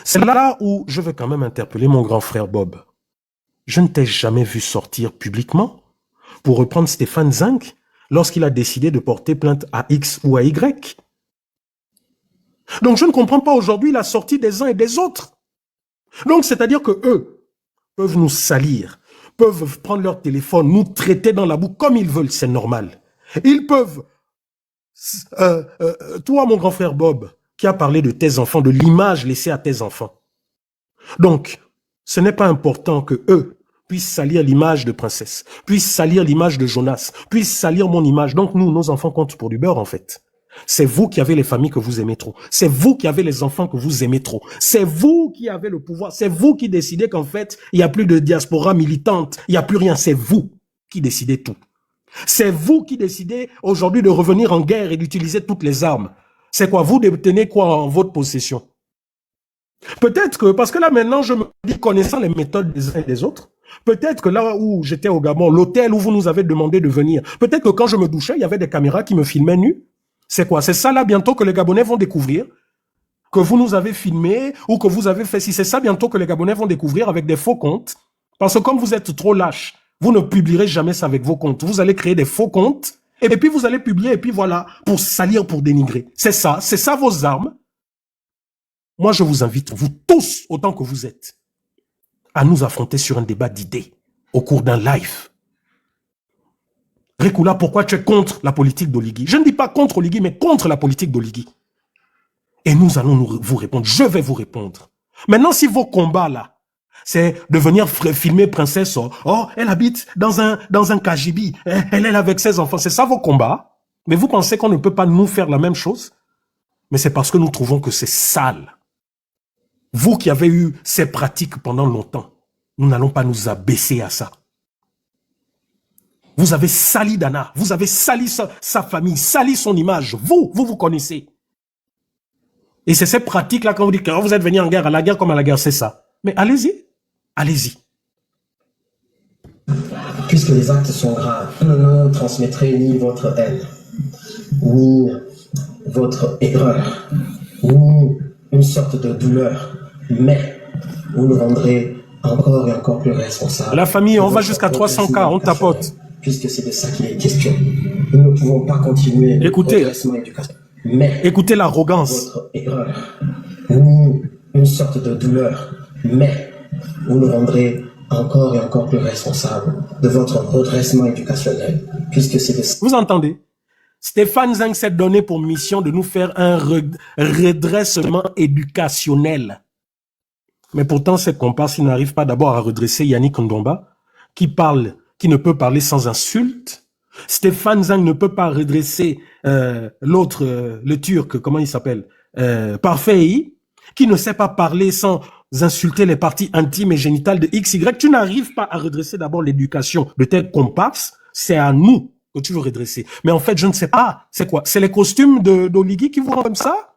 C'est là où je veux quand même interpeller mon grand frère Bob. Je ne t'ai jamais vu sortir publiquement pour reprendre Stéphane Zinck lorsqu'il a décidé de porter plainte à X ou à Y. Donc je ne comprends pas aujourd'hui la sortie des uns et des autres. Donc c'est-à-dire que eux peuvent nous salir, peuvent prendre leur téléphone, nous traiter dans la boue comme ils veulent, c'est normal. Ils peuvent, toi mon grand frère Bob, qui a parlé de tes enfants, de l'image laissée à tes enfants. Donc, ce n'est pas important que eux puissent salir l'image de Princesse, puissent salir l'image de Jonas, puissent salir mon image. Donc nous, nos enfants comptent pour du beurre en fait. C'est vous qui avez les familles que vous aimez trop. C'est vous qui avez les enfants que vous aimez trop. C'est vous qui avez le pouvoir. C'est vous qui décidez qu'en fait, il n'y a plus de diaspora militante. Il n'y a plus rien. C'est vous qui décidez tout. C'est vous qui décidez aujourd'hui de revenir en guerre et d'utiliser toutes les armes. C'est quoi? Vous détenez quoi en votre possession? Peut-être que, parce que là maintenant, je me dis, connaissant les méthodes des uns et des autres, peut-être que là où j'étais au Gabon, l'hôtel où vous nous avez demandé de venir, peut-être que quand je me douchais, il y avait des caméras qui me filmaient nu. C'est quoi? C'est ça là bientôt que les Gabonais vont découvrir? Que vous nous avez filmé ou que vous avez fait, si c'est ça bientôt que les Gabonais vont découvrir avec des faux comptes? Parce que comme vous êtes trop lâches, vous ne publierez jamais ça avec vos comptes. Vous allez créer des faux comptes et puis vous allez publier et puis voilà, pour salir, pour dénigrer. C'est ça vos armes. Moi, je vous invite, vous tous, autant que vous êtes, à nous affronter sur un débat d'idées au cours d'un live. Rekula, pourquoi tu es contre la politique d'Oligui? Je ne dis pas contre Oligui, mais contre la politique d'Oligui. Et nous allons vous répondre. Je vais vous répondre. Maintenant, si vos combats là, c'est de venir filmer Princesse, oh, elle habite dans un Kajibi, elle est avec ses enfants, c'est ça vos combats? Mais vous pensez qu'on ne peut pas nous faire la même chose? Mais c'est parce que nous trouvons que c'est sale. Vous qui avez eu ces pratiques pendant longtemps, nous n'allons pas nous abaisser à ça. Vous avez sali Dana, vous avez sali sa famille, sali son image. Vous connaissez. Et c'est ces pratiques-là quand vous dites que vous êtes venu en guerre, à la guerre comme à la guerre, c'est ça. Mais allez-y, allez-y.
Puisque les actes sont graves, vous ne transmettrez ni votre haine, ni votre erreur, ni une sorte de douleur, mais vous nous rendrez encore et encore plus responsables.
La famille, on va jusqu'à 300 cas, on tapote.
Puisque c'est de ça qu'il est question. Nous ne pouvons pas continuer.
Écoutez,
mais
écoutez l'arrogance.
Votre erreur, ni une sorte de douleur, mais vous nous rendrez encore et encore plus responsables de votre redressement éducationnel, puisque c'est de ça.
Vous entendez? Stéphane Zinck s'est donné pour mission de nous faire un redressement éducationnel. Mais pourtant, ces comparses, ils n'arrivent pas d'abord à redresser Yannick Ndomba, qui ne peut parler sans insulte. Stéphane Zinck ne peut pas redresser l'autre, le Turc, comment il s'appelle, Parfait, qui ne sait pas parler sans insulter les parties intimes et génitales de XY. Tu n'arrives pas à redresser d'abord l'éducation de tes comparses. C'est à nous que tu veux redresser. Mais en fait, je ne sais pas. C'est quoi? C'est les costumes d'Oligui qui vous rendent comme ça?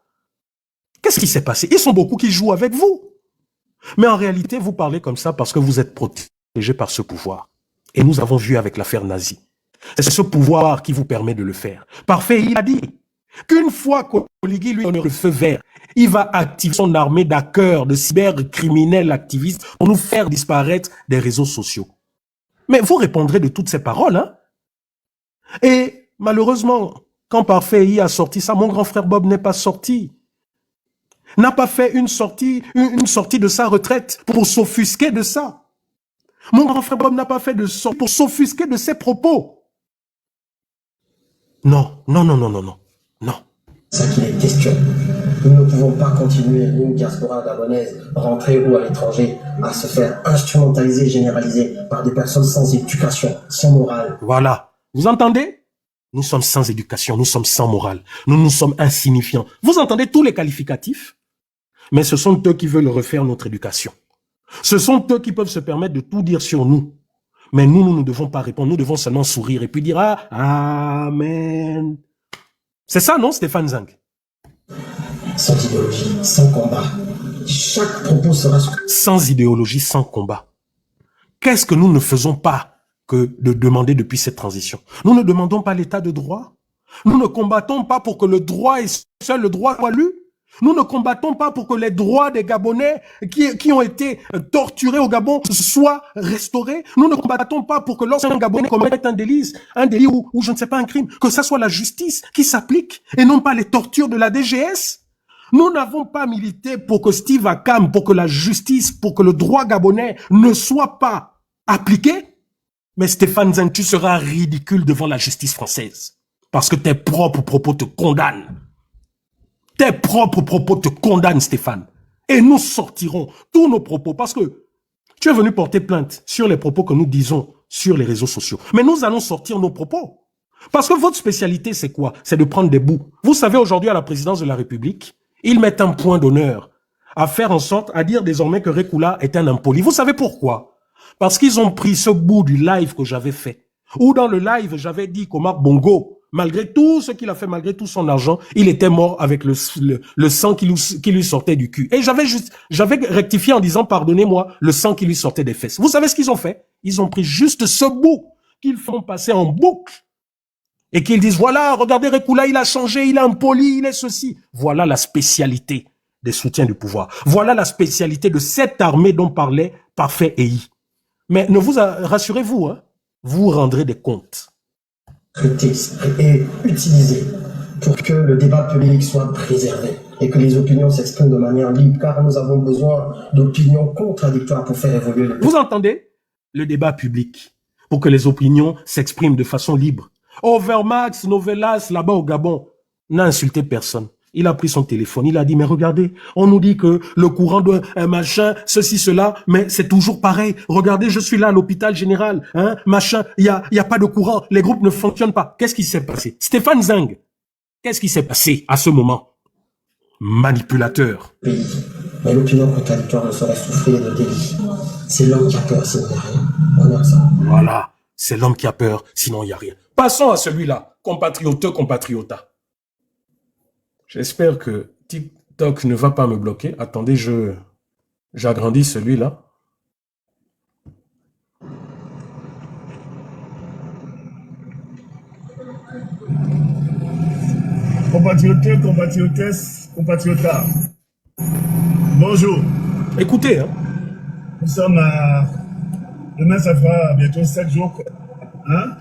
Qu'est-ce qui s'est passé? Ils sont beaucoup qui jouent avec vous. Mais en réalité, vous parlez comme ça parce que vous êtes protégé par ce pouvoir. Et nous avons vu avec l'affaire nazie. C'est ce pouvoir qui vous permet de le faire. Parfait, il a dit qu'une fois qu'Oligui lui donne le feu vert, il va activer son armée d'hackers, de cybercriminels activistes pour nous faire disparaître des réseaux sociaux. Mais vous répondrez de toutes ces paroles, hein? Et malheureusement, quand Parfait a sorti ça, mon grand frère Bob n'est pas sorti. N'a pas fait une sortie de sa retraite pour s'offusquer de ça. Mon grand frère Bob n'a pas fait de sortie pour s'offusquer de ses propos. Non, non, non, non, non, non, non.
C'est ça qu'il est question. Nous ne pouvons pas continuer, nous, diaspora gabonaise, rentrée ou à l'étranger, à se faire instrumentaliser, généraliser par des personnes sans éducation, sans morale.
Voilà. Vous entendez? Nous sommes sans éducation, nous sommes sans morale. Nous sommes insignifiants. Vous entendez tous les qualificatifs? Mais ce sont eux qui veulent refaire notre éducation. Ce sont eux qui peuvent se permettre de tout dire sur nous. Mais nous ne devons pas répondre. Nous devons seulement sourire et puis dire « Amen ». C'est ça, non, Stéphane Zang?
Sans idéologie, sans combat. Chaque propos sera...
Sans idéologie, sans combat. Qu'est-ce que nous ne faisons pas que de demander depuis cette transition? Nous ne demandons pas l'état de droit. Nous ne combattons pas pour que le droit et seul le droit soit lu. Nous ne combattons pas pour que les droits des Gabonais qui ont été torturés au Gabon soient restaurés. Nous ne combattons pas pour que lorsqu'un Gabonais commette un délit ou je ne sais pas un crime, que ça soit la justice qui s'applique et non pas les tortures de la DGS. Nous n'avons pas milité pour que Steve Akam, pour que la justice, pour que le droit gabonais ne soit pas appliqué. Mais Stéphane Zeng, tu seras ridicule devant la justice française parce que tes propres propos te condamnent. Tes propres propos te condamnent, Stéphane. Et nous sortirons tous nos propos parce que tu es venu porter plainte sur les propos que nous disons sur les réseaux sociaux. Mais nous allons sortir nos propos. Parce que votre spécialité, c'est quoi? C'est de prendre des bouts. Vous savez, aujourd'hui, à la présidence de la République, ils mettent un point d'honneur à faire en sorte, à dire désormais que Rekula est un impoli. Vous savez pourquoi? Parce qu'ils ont pris ce bout du live que j'avais fait. Où dans le live, j'avais dit qu'Omar Bongo, malgré tout ce qu'il a fait, malgré tout son argent, il était mort avec le sang qui lui sortait du cul. Et j'avais rectifié en disant, pardonnez-moi, le sang qui lui sortait des fesses. Vous savez ce qu'ils ont fait? Ils ont pris juste ce bout qu'ils font passer en boucle. Et qu'ils disent, voilà, regardez Rekula, il a changé, il est impoli, il est ceci. Voilà la spécialité des soutiens du pouvoir. Voilà la spécialité de cette armée dont parlait Parfait EI. Mais ne vous rassurez-vous, hein, vous rendrez des comptes.
Et utilisé pour que le débat public soit préservé et que les opinions s'expriment de manière libre, car nous avons besoin d'opinions contradictoires pour faire évoluer le...
Vous entendez? Le débat public, pour que les opinions s'expriment de façon libre. Overmax, Novelas, là-bas au Gabon, n'a insulté personne. Il a pris son téléphone, il a dit, mais regardez, on nous dit que le courant de machin, ceci, cela, mais c'est toujours pareil. Regardez, je suis là à l'hôpital général, hein, machin, il y a pas de courant, les groupes ne fonctionnent pas. Qu'est-ce qui s'est passé? Stéphane Zeng, qu'est-ce qui s'est passé à ce moment? Manipulateur.
Pays. Mais l'opinion contradictoire ne saurait souffrir de délit. C'est l'homme qui a peur, sinon il n'y a rien. On a ça.
Voilà, c'est l'homme qui a peur, sinon il n'y a rien. Passons à celui-là, compatrioteux, compatriota. J'espère que TikTok ne va pas me bloquer. Attendez, j'agrandis celui-là.
Compatriotes, compatriotes, compatriotas. Bonjour.
Écoutez, hein.
Nous sommes à... Demain, ça fera bientôt 7 jours, hein,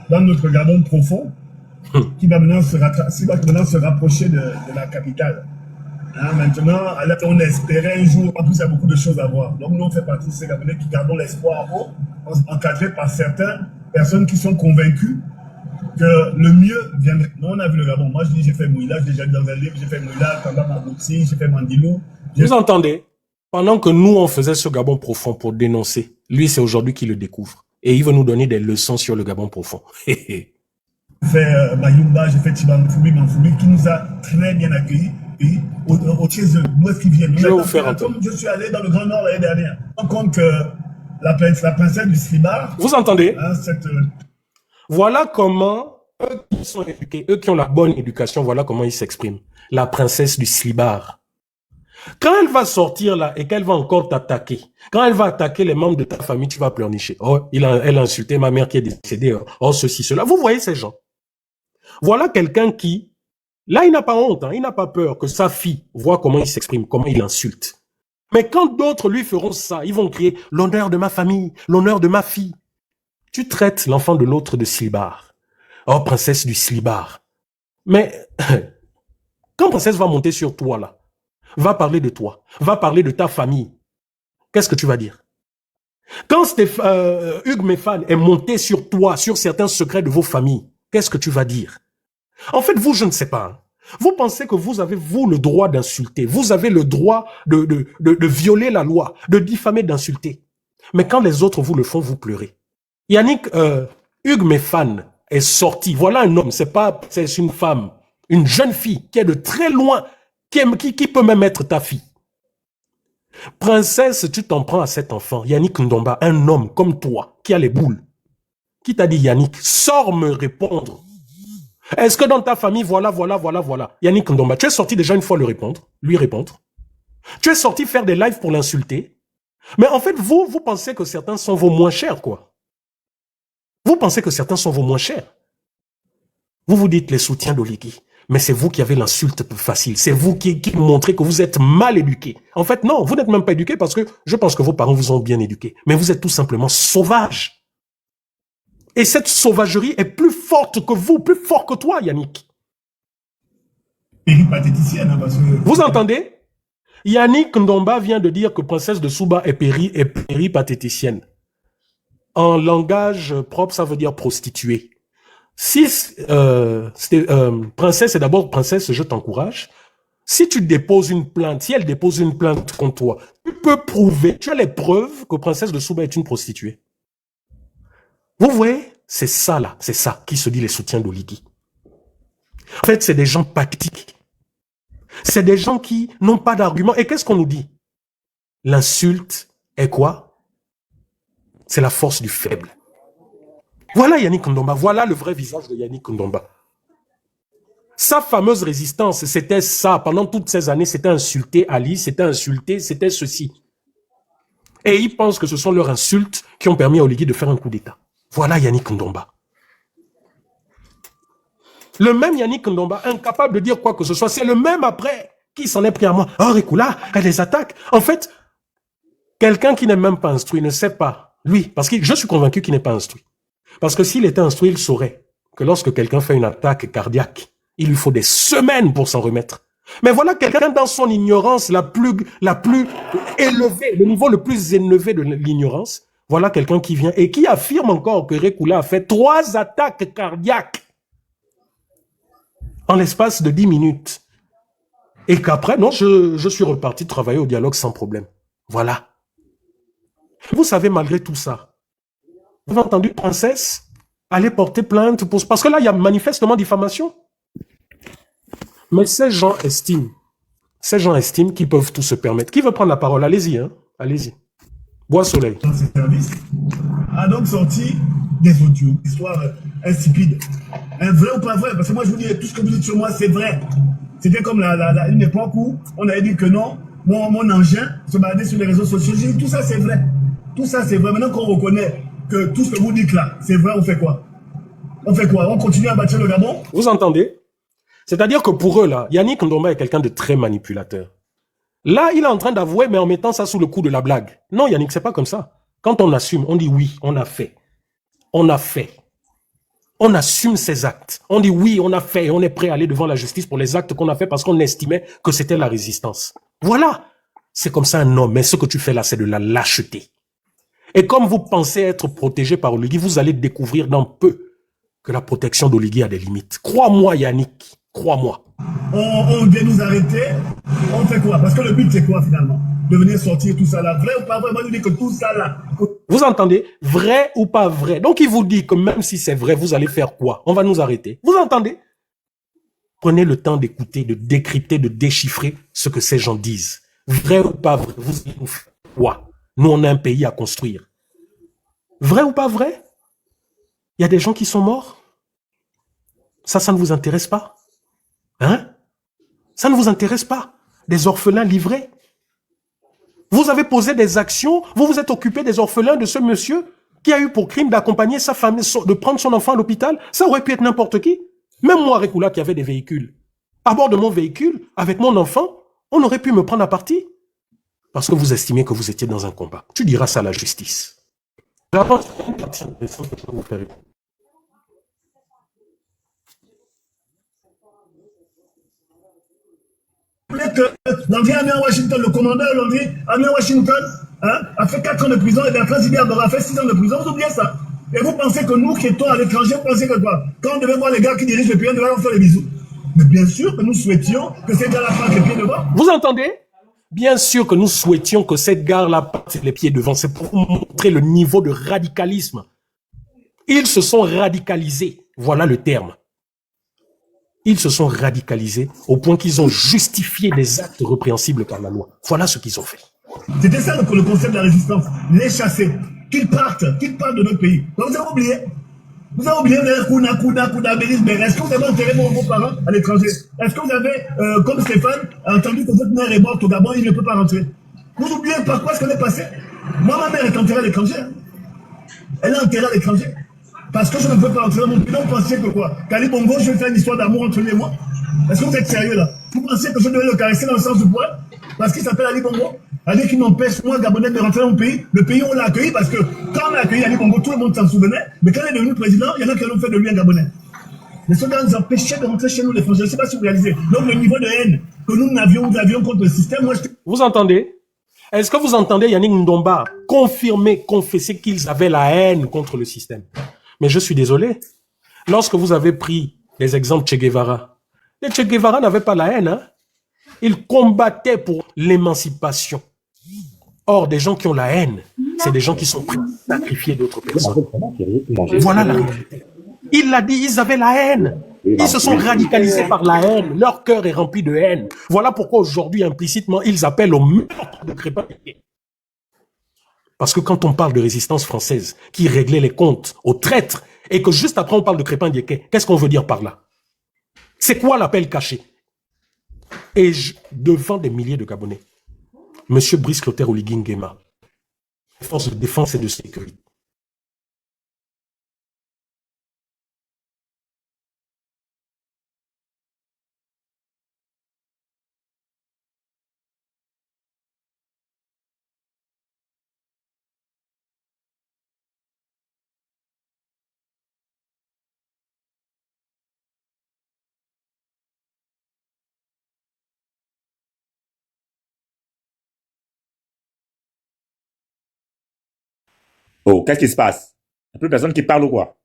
dans notre Gabon profond, qui va maintenant se rapprocher de la capitale. Hein, maintenant, on espérait un jour, en plus il y a beaucoup de choses à voir. Donc nous, on fait partie de ces Gabonais qui gardons l'espoir haut, encadrés par certaines personnes qui sont convaincues que le mieux viendrait. Nous, on a vu le Gabon. Moi, je dis, j'ai fait Mouila, j'ai déjà dit dans un livre, j'ai fait Mouila, Kamba Mabouti, j'ai fait Mandilou.
Vous entendez? Pendant que nous, on faisait ce Gabon profond pour dénoncer, lui, c'est aujourd'hui qu'il le découvre. Et il veut nous donner des leçons sur le Gabon profond. J'ai
fait Mayumba, j'ai fait Tibanfoubi, Manfoubi, qui nous a très bien accueillis. Et au pied de l'ouest qui vient.
Je vais vous faire entendre.
Comme je suis allé dans le Grand Nord l'année dernière, on compte que la princesse du Slibar.
Vous entendez?
Hein,
Voilà comment, eux qui sont éduqués, eux qui ont la bonne éducation, voilà comment ils s'expriment. La princesse du slibard. Quand elle va sortir là et qu'elle va encore t'attaquer, quand elle va attaquer les membres de ta famille, tu vas pleurnicher. Oh, elle a insulté ma mère qui est décédée. Oh, ceci, cela. Vous voyez ces gens. Voilà quelqu'un qui, là, il n'a pas honte, hein, il n'a pas peur que sa fille voit comment il s'exprime, comment il insulte. Mais quand d'autres lui feront ça, ils vont crier « l'honneur de ma famille, l'honneur de ma fille ». Tu traites l'enfant de l'autre de slibard. Oh, princesse du slibard. Mais quand princesse va monter sur toi là, va parler de toi, va parler de ta famille, qu'est-ce que tu vas dire? Quand Hugues Méphane est monté sur toi, sur certains secrets de vos familles, qu'est-ce que tu vas dire? En fait, vous, je ne sais pas. Hein. Vous pensez que vous avez, vous, le droit d'insulter. Vous avez le droit de violer la loi, de diffamer, d'insulter. Mais quand les autres vous le font, vous pleurez. Yannick, Hugues Méphane est sorti. Voilà un homme, c'est une femme, une jeune fille qui est de très loin, qui peut même être ta fille. Princesse, tu t'en prends à cet enfant, Yannick Ndomba, un homme comme toi, qui a les boules. Qui t'a dit, Yannick, sors me répondre. Est-ce que dans ta famille, voilà. Yannick Ndomba, tu es sorti déjà une fois lui répondre. Tu es sorti faire des lives pour l'insulter. Mais en fait, vous pensez que certains sont vos moins chers, quoi. Vous pensez que certains sont vos moins chers. Vous vous dites les soutiens d'Oligui. Mais c'est vous qui avez l'insulte plus facile. C'est vous qui montrez que vous êtes mal éduqué. En fait, non, vous n'êtes même pas éduqué parce que je pense que vos parents vous ont bien éduqué. Mais vous êtes tout simplement sauvage. Et cette sauvagerie est plus forte que vous, plus fort que toi, Yannick.
Péripatéticienne, hein, parce que...
Vous entendez? Yannick Ndomba vient de dire que Princesse de Souba est péripatéticienne. En langage propre, ça veut dire prostituée. Si princesse est d'abord princesse, je t'encourage. Si tu déposes une plainte, si elle dépose une plainte contre toi, tu peux prouver, tu as les preuves que Princesse de Souba est une prostituée. Vous voyez, c'est ça là, c'est ça qui se dit les soutiens d'Oligui. En fait, c'est des gens pactiques. C'est des gens qui n'ont pas d'argument. Et qu'est-ce qu'on nous dit? L'insulte est quoi? C'est la force du faible. Voilà Yannick Ndomba, voilà le vrai visage de Yannick Ndomba. Sa fameuse résistance, c'était ça. Pendant toutes ces années, c'était insulter Ali, c'était ceci. Et ils pensent que ce sont leurs insultes qui ont permis à Oligui de faire un coup d'État. Voilà Yannick Ndomba. Le même Yannick Ndomba, incapable de dire quoi que ce soit, c'est le même après qui s'en est pris à moi. Oh, Rekula, elle les attaque. En fait, quelqu'un qui n'est même pas instruit ne sait pas. Lui, parce que je suis convaincu qu'il n'est pas instruit. Parce que s'il était instruit, il saurait que lorsque quelqu'un fait une attaque cardiaque, il lui faut des semaines pour s'en remettre. Mais voilà quelqu'un dans son ignorance la plus élevée, le niveau le plus élevé de l'ignorance. Voilà quelqu'un qui vient et qui affirme encore que Rekula a fait 3 attaques cardiaques en l'espace de 10 minutes. Et qu'après, non, je suis reparti travailler au dialogue sans problème. Voilà. Vous savez, malgré tout ça, vous avez entendu Princesse aller porter plainte parce que là, il y a manifestement diffamation. Mais ces gens estiment qu'ils peuvent tout se permettre. Qui veut prendre la parole? Allez-y, hein. Allez-y. Bois soleil.
Dans ces services, a donc sorti des audios, histoire insipide. Un vrai ou pas vrai? Parce que moi, je vous dis, tout ce que vous dites sur moi, c'est vrai. C'était comme une époque où on avait dit que non, mon engin se baladait sur les réseaux sociaux. J'ai dit, tout ça, c'est vrai. Tout ça, c'est vrai. Maintenant qu'on reconnaît que tout ce que vous dites là, c'est vrai, on fait quoi? On fait quoi? On continue à bâtir le Gabon?
Vous entendez? C'est-à-dire que pour eux, là, Yannick Ndomba est quelqu'un de très manipulateur. Là, il est en train d'avouer, mais en mettant ça sous le coup de la blague. Non, Yannick, c'est pas comme ça. Quand on assume, on dit oui, on a fait. On a fait. On assume ses actes. On dit oui, on a fait et on est prêt à aller devant la justice pour les actes qu'on a fait parce qu'on estimait que c'était la résistance. Voilà. C'est comme ça un homme. Mais ce que tu fais là, c'est de la lâcheté. Et comme vous pensez être protégé par Oligui, vous allez découvrir dans peu que la protection d'Oligui a des limites. Crois-moi, Yannick. Crois-moi.
On vient nous arrêter. On fait quoi? Parce que le but, c'est quoi finalement? De venir sortir tout ça là. Vrai ou pas vrai? Moi, je dis que tout ça là.
Vous entendez? Vrai ou pas vrai? Donc, il vous dit que même si c'est vrai, vous allez faire quoi? On va nous arrêter. Vous entendez? Prenez le temps d'écouter, de décrypter, de déchiffrer ce que ces gens disent. Vrai ou pas vrai? Vous allez nous faire quoi? Nous, on a un pays à construire. Vrai ou pas vrai? Il y a des gens qui sont morts. Ça ne vous intéresse pas? Hein? Ça ne vous intéresse pas? Des orphelins livrés? Vous avez posé des actions, vous vous êtes occupé des orphelins de ce monsieur qui a eu pour crime d'accompagner sa famille, de prendre son enfant à l'hôpital. Ça aurait pu être n'importe qui. Même moi, Rekula, qui avait des véhicules. À bord de mon véhicule, avec mon enfant, on aurait pu me prendre à partie. Parce que vous estimez que vous étiez dans un combat. Tu diras ça à la justice. J'avance une partie intéressante que vous faire.
L'André a mis à Washington, le commandeur Landry a mis à Washington, hein, a fait 4 ans de prison, et Bertrand Zibiabara a fait 6 ans de prison, vous oubliez ça. Et vous pensez que nous qui étions à l'étranger, vous pensez que quoi? Quand on devait voir les gars qui dirigent le pays, on devait leur faire les bisous. Mais bien sûr que nous souhaitions que ces gars-là fassent les pieds devant.
Vous entendez? Bien sûr que nous souhaitions que cette gare-là passe les pieds devant. C'est pour montrer le niveau de radicalisme. Ils se sont radicalisés. Voilà le terme. Ils se sont radicalisés au point qu'ils ont justifié des actes répréhensibles par la loi. Voilà ce qu'ils ont fait.
C'était ça le concept de la résistance. Les chasser. Qu'ils partent de notre pays. Donc vous avez oublié. Vous avez oublié les Kouda, Bélis, mais est-ce que vous avez enterré vos parents à l'étranger? Est-ce que vous avez, comme Stéphane, entendu que votre mère est morte au Gabon, il ne peut pas rentrer? Vous oubliez par quoi ce qu'on est passé? Moi, ma mère est enterrée à l'étranger. Elle est enterrée à l'étranger. Parce que je ne peux pas rentrer dans mon pays. Vous pensiez que quoi? Qu'Ali Bongo, je vais faire une histoire d'amour entre lui et moi? Est-ce que vous êtes sérieux là? Vous pensez que je devais le caresser dans le sens du poil? Parce qu'il s'appelle Ali Bongo? Ali qui m'empêche, moi, Gabonais, de rentrer dans mon pays. Le pays, on l'a accueilli parce que quand on a accueilli Ali Bongo, tout le monde s'en souvenait. Mais quand il est devenu président, il y en a qui ont fait de lui un Gabonais. Les soldats nous empêchaient de rentrer chez nous, les Français. Je ne sais pas si vous réalisez. Donc, le niveau de haine que nous avions contre le système, moi, je...
Vous entendez? Est-ce que vous entendez Yannick Ndomba confirmer, confesser qu'ils avaient la haine contre le système? Mais je suis désolé. Lorsque vous avez pris les exemples Che Guevara, les Che Guevara n'avaient pas la haine, hein? Ils combattaient pour l'émancipation. Or, des gens qui ont la haine, c'est des gens qui sont prêts à sacrifier d'autres personnes. Voilà la réalité. Il l'a dit, ils avaient la haine. Ils se sont radicalisés par la haine. Leur cœur est rempli de haine. Voilà pourquoi aujourd'hui, implicitement, ils appellent au meurtre de Crépin. Parce que quand on parle de résistance française qui réglait les comptes aux traîtres et que juste après on parle de Crépin Diéké, qu'est-ce qu'on veut dire par là? C'est quoi l'appel caché? Et devant des milliers de Gabonais, Monsieur Brice Clotaire Oligui Nguema, forces de défense et de sécurité,
Oh, qu'est-ce qui se passe? Il n'y a plus personne qui parle ou quoi?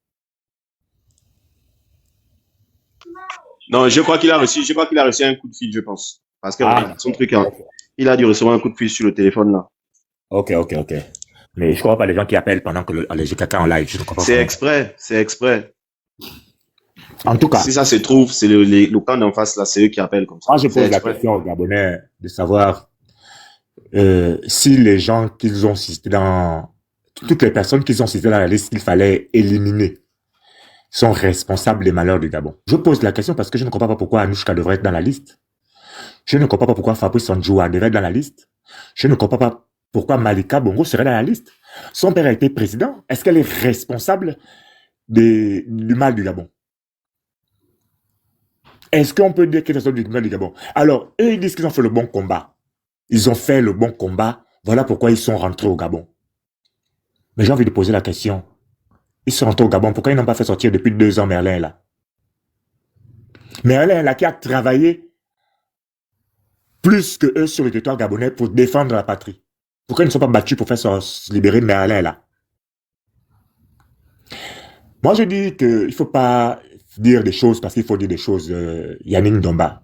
Non, je crois qu'il a reçu un coup de fil, je pense. Parce que son truc, hein, il a dû recevoir un coup de fil sur le téléphone là.
Ok. Mais je ne comprends pas les gens qui appellent pendant que les GKK en live. Je ne comprends pas.
C'est exprès.
En tout cas,
Si ça se trouve, c'est le camp d'en face là, c'est eux qui appellent comme ça.
moi je
C'est
pose la
exprès.
question aux Gabonais de savoir si les gens qu'ils ont cités toutes les personnes qu'ils ont citées dans la liste qu'il fallait éliminer sont responsables des malheurs du Gabon. Je pose la question parce que je ne comprends pas pourquoi Anouchka devrait être dans la liste. Je ne comprends pas pourquoi Fabrice Ondjoua devrait être dans la liste. Je ne comprends pas pourquoi Malika Bongo serait dans la liste. Son père a été président. Est-ce qu'elle est responsable du mal du Gabon? Est-ce qu'on peut dire qu'elle est responsable du mal du Gabon? Alors, eux, ils disent qu'ils ont fait le bon combat. Ils ont fait le bon combat. Voilà pourquoi ils sont rentrés au Gabon. Mais j'ai envie de poser la question. Ils sont rentrés au Gabon. Pourquoi ils n'ont pas fait sortir depuis 2 ans Merlin là? Merlin là qui a travaillé plus que eux sur le territoire gabonais pour défendre la patrie. Pourquoi ils ne sont pas battus pour faire se libérer Merlin là? Moi je dis qu'il ne faut pas dire des choses parce qu'il faut dire des choses. Yannick Ndomba.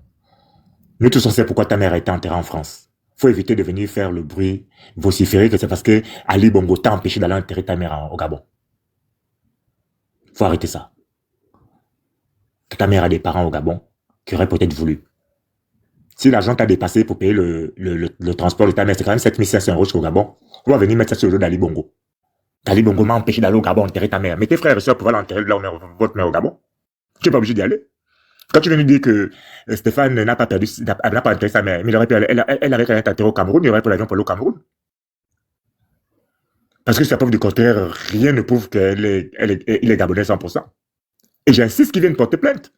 Nous tous on sait pourquoi ta mère a été enterrée en France. Il faut éviter de venir faire le bruit, vociférer que c'est parce que Ali Bongo t'a empêché d'aller enterrer ta mère au Gabon. Il faut arrêter ça. Que ta mère a des parents au Gabon qui auraient peut-être voulu. Si l'argent t'a dépassé pour payer le transport de ta mère, c'est quand même 7500 € au Gabon. On va venir mettre ça sur le dos d'Ali Bongo. Ali Bongo m'a empêché d'aller au Gabon enterrer ta mère. Mais tes frères et sœurs pouvaient l'enterrer votre mère au Gabon. Tu n'es pas obligé d'y aller. Quand tu viens nous dire que Stéphane n'a pas enterré sa mère, mais elle avait quand même été enterrée au Cameroun, il aurait pris l'avion pour aller au Cameroun. Parce que jusqu'à preuve du contraire, rien ne prouve qu'il est gabonais 100%. Et j'insiste qu'il vienne porter plainte.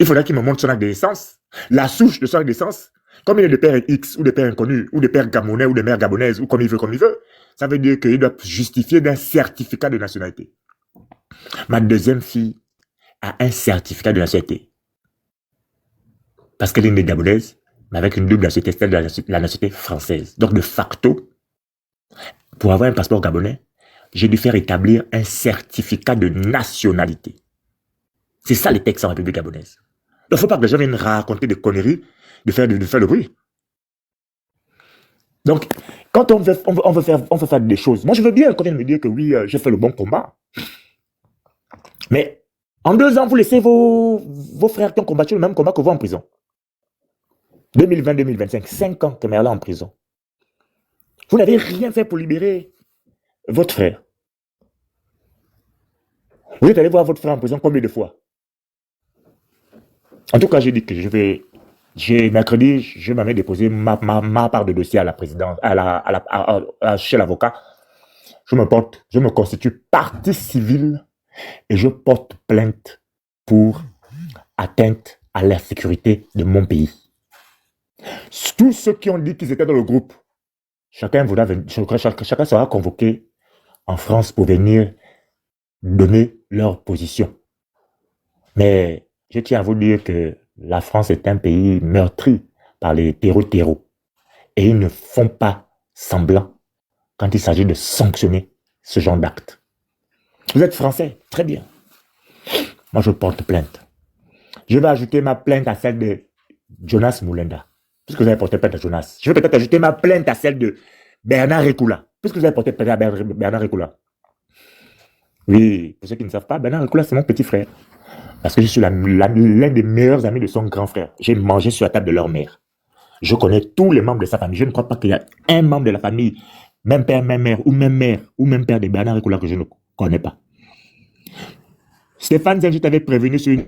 Il faudra qu'il me montre son acte de naissance, la souche de son acte de naissance. Comme il est de père X, ou de père inconnu, ou de père gabonais, ou de mère gabonaise, ou comme il veut, ça veut dire qu'il doit justifier d'un certificat de nationalité. Ma deuxième fille a un certificat de nationalité. Parce qu'elle est née gabonaise, mais avec une double nationalité, c'est la nationalité française. Donc, de facto, pour avoir un passeport gabonais, j'ai dû faire établir un certificat de nationalité. C'est ça les textes en République gabonaise. Donc, il ne faut pas que les gens viennent raconter des conneries, de faire le bruit. Donc, quand on veut faire des choses, moi je veux bien qu'on vienne me dire que oui, j'ai fait le bon combat. Mais en 2 ans, vous laissez vos frères qui ont combattu le même combat que vous en prison. 2020-2025, 5 ans que Merla en prison. Vous n'avez rien fait pour libérer votre frère. Vous êtes allé voir votre frère en prison combien de fois? En tout cas, j'ai dit que mercredi, je m'avais déposé ma part de dossier à la présidence, chez l'avocat. Je me constitue partie civile et je porte plainte pour atteinte à la sécurité de mon pays. Tous ceux qui ont dit qu'ils étaient dans le groupe, chacun sera convoqué en France pour venir donner leur position. Mais je tiens à vous dire que la France est un pays meurtri par les terreaux. Et ils ne font pas semblant quand il s'agit de sanctionner ce genre d'acte. Vous êtes français, très bien. Moi, je porte plainte. Je vais ajouter ma plainte à celle de Jonas Moulenda, puisque vous avez porté plainte à Jonas. Je vais peut-être ajouter ma plainte à celle de Bernard Rekula, puisque vous avez porté plainte à Bernard Rekula. Oui, pour ceux qui ne savent pas, Bernard Rekula, c'est mon petit frère. Parce que je suis l'un des meilleurs amis de son grand frère. J'ai mangé sur la table de leur mère. Je connais tous les membres de sa famille. Je ne crois pas qu'il y a un membre de la famille, même père, même mère, ou même père de Bernard Rekula que je ne connais pas. Stéphane Zengi t'avait prévenu sur une